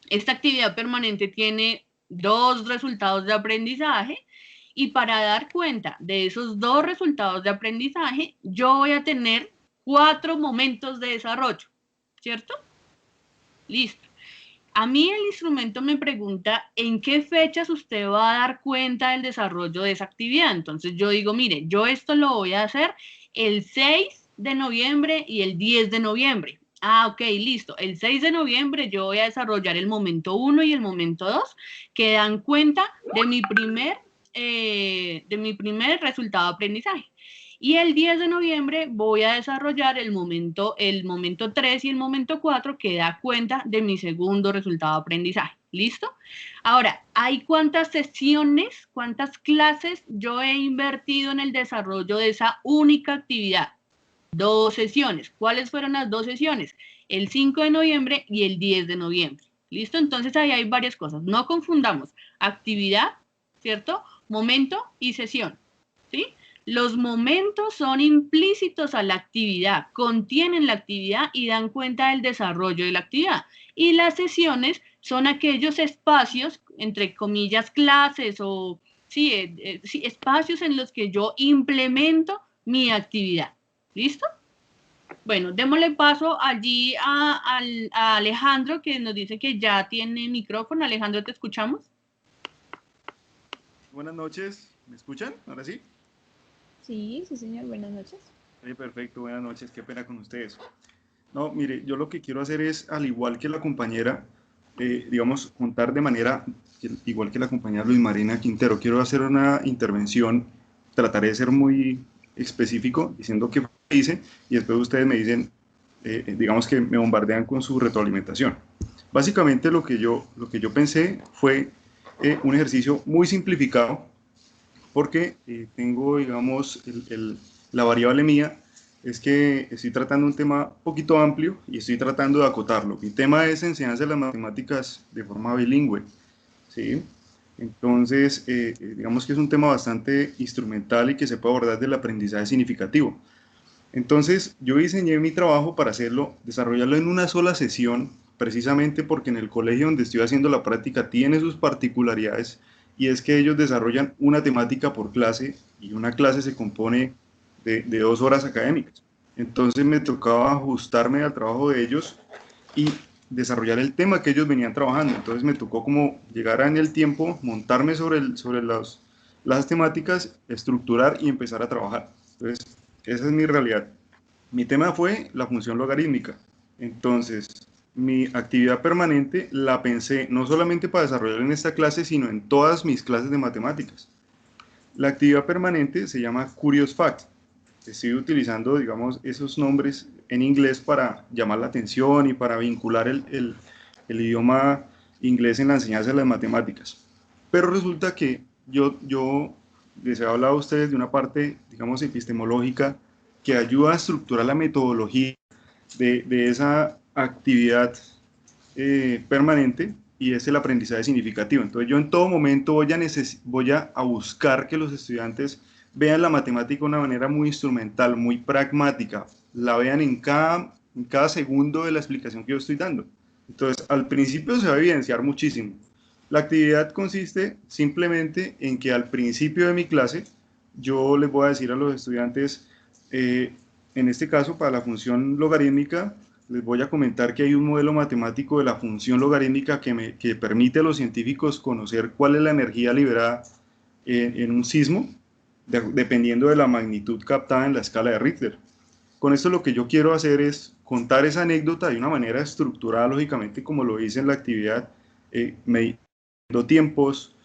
Esta actividad permanente tiene 2 resultados de aprendizaje y para dar cuenta de esos 2 resultados de aprendizaje, yo voy a tener 4 momentos de desarrollo, ¿cierto? Listo. A mí el instrumento me pregunta en qué fechas usted va a dar cuenta del desarrollo de esa actividad. Entonces yo digo, mire, yo esto lo voy a hacer el 6 de noviembre y el 10 de noviembre. Ah, ok, listo. El 6 de noviembre yo voy a desarrollar el momento 1 y el momento 2 que dan cuenta de mi primer resultado de aprendizaje. Y el 10 de noviembre voy a desarrollar el momento 3 y el momento 4 que da cuenta de mi segundo resultado de aprendizaje. ¿Listo? Ahora, ¿hay cuántas sesiones, cuántas clases yo he invertido en el desarrollo de esa única actividad? 2 sesiones. ¿Cuáles fueron las 2 sesiones? El 5 de noviembre y el 10 de noviembre. ¿Listo? Entonces ahí hay varias cosas. No confundamos actividad, ¿cierto? Momento y sesión, ¿sí? Los momentos son implícitos a la actividad, contienen la actividad y dan cuenta del desarrollo de la actividad. Y las sesiones son aquellos espacios, entre comillas, clases o sí, espacios en los que yo implemento mi actividad. ¿Listo? Bueno, démosle paso allí a Alejandro, que nos dice que ya tiene micrófono. Alejandro, ¿te escuchamos? Buenas noches, ¿me escuchan? ¿Ahora sí? Sí, sí, señor, buenas noches. Perfecto, buenas noches, qué pena con ustedes. No, mire, yo lo que quiero hacer es, al igual que la compañera, digamos, contar de manera, igual que la compañera Luis Marina Quintero, quiero hacer una intervención, trataré de ser muy específico, diciendo qué hice, y después ustedes me dicen, digamos que me bombardean con su retroalimentación. Básicamente lo que yo pensé fue un ejercicio muy simplificado, porque tengo, digamos, la variable mía es que estoy tratando un tema un poquito amplio y estoy tratando de acotarlo. Mi tema es enseñanza de las matemáticas de forma bilingüe, ¿sí? Entonces, digamos que es un tema bastante instrumental y que se puede abordar del aprendizaje significativo. Entonces, yo diseñé mi trabajo para desarrollarlo en una sola sesión, precisamente porque en el colegio donde estoy haciendo la práctica tiene sus particularidades, y es que ellos desarrollan una temática por clase, y una clase se compone de 2 horas académicas. Entonces me tocaba ajustarme al trabajo de ellos y desarrollar el tema que ellos venían trabajando. Entonces me tocó como llegar en el tiempo, montarme sobre las temáticas, estructurar y empezar a trabajar. Entonces, esa es mi realidad. Mi tema fue la función logarítmica. Entonces, mi actividad permanente la pensé no solamente para desarrollar en esta clase, sino en todas mis clases de matemáticas. La actividad permanente se llama Curious Fact. Estoy utilizando, digamos, esos nombres en inglés para llamar la atención y para vincular el idioma inglés en la enseñanza de las matemáticas. Pero resulta que yo les he hablado a ustedes de una parte, digamos, epistemológica que ayuda a estructurar la metodología de esa actividad permanente, y es el aprendizaje significativo. Entonces yo en todo momento voy a buscar que los estudiantes vean la matemática de una manera muy instrumental, muy pragmática, la vean en cada segundo de la explicación que yo estoy dando. Entonces al principio se va a evidenciar muchísimo. La actividad consiste simplemente en que al principio de mi clase yo les voy a decir a los estudiantes, en este caso para la función logarítmica, les voy a comentar que hay un modelo matemático de la función logarítmica que permite a los científicos conocer cuál es la energía liberada en un sismo, dependiendo de la magnitud captada en la escala de Richter. Con esto lo que yo quiero hacer es contar esa anécdota de una manera estructurada, lógicamente, como lo hice en la actividad, mediendo tiempos,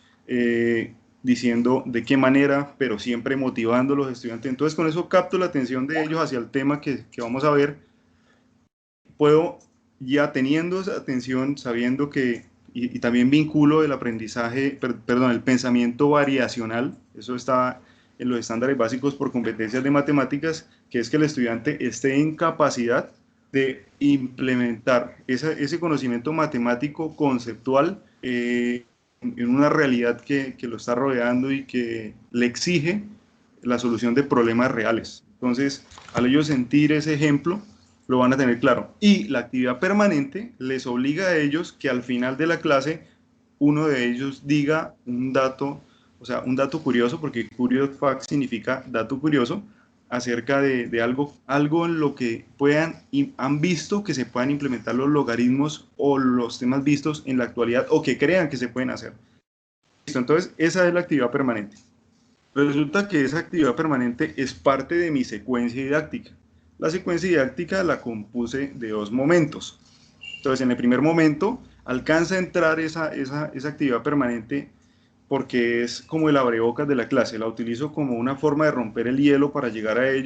diciendo de qué manera, pero siempre motivando a los estudiantes. Entonces con eso capto la atención de ellos hacia el tema que vamos a ver. Puedo, ya teniendo esa atención, sabiendo que, y también vinculo el aprendizaje, el pensamiento variacional, eso está en los estándares básicos por competencias de matemáticas, que es que el estudiante esté en capacidad de implementar ese conocimiento matemático conceptual en una realidad que lo está rodeando y que le exige la solución de problemas reales. Entonces, al ellos sentir ese ejemplo, lo van a tener claro. Y la actividad permanente les obliga a ellos que al final de la clase uno de ellos diga un dato, o sea, un dato curioso, porque curious fact significa dato curioso, acerca de algo en lo que han visto que se puedan implementar los logaritmos o los temas vistos en la actualidad o que crean que se pueden hacer. Entonces, esa es la actividad permanente. Resulta que esa actividad permanente es parte de mi secuencia didáctica. La secuencia didáctica la compuse de 2 momentos. Entonces, en el primer momento, alcanza a entrar esa actividad permanente porque es como el abrebocas de la clase, la utilizo como una forma de romper el hielo para llegar a ellos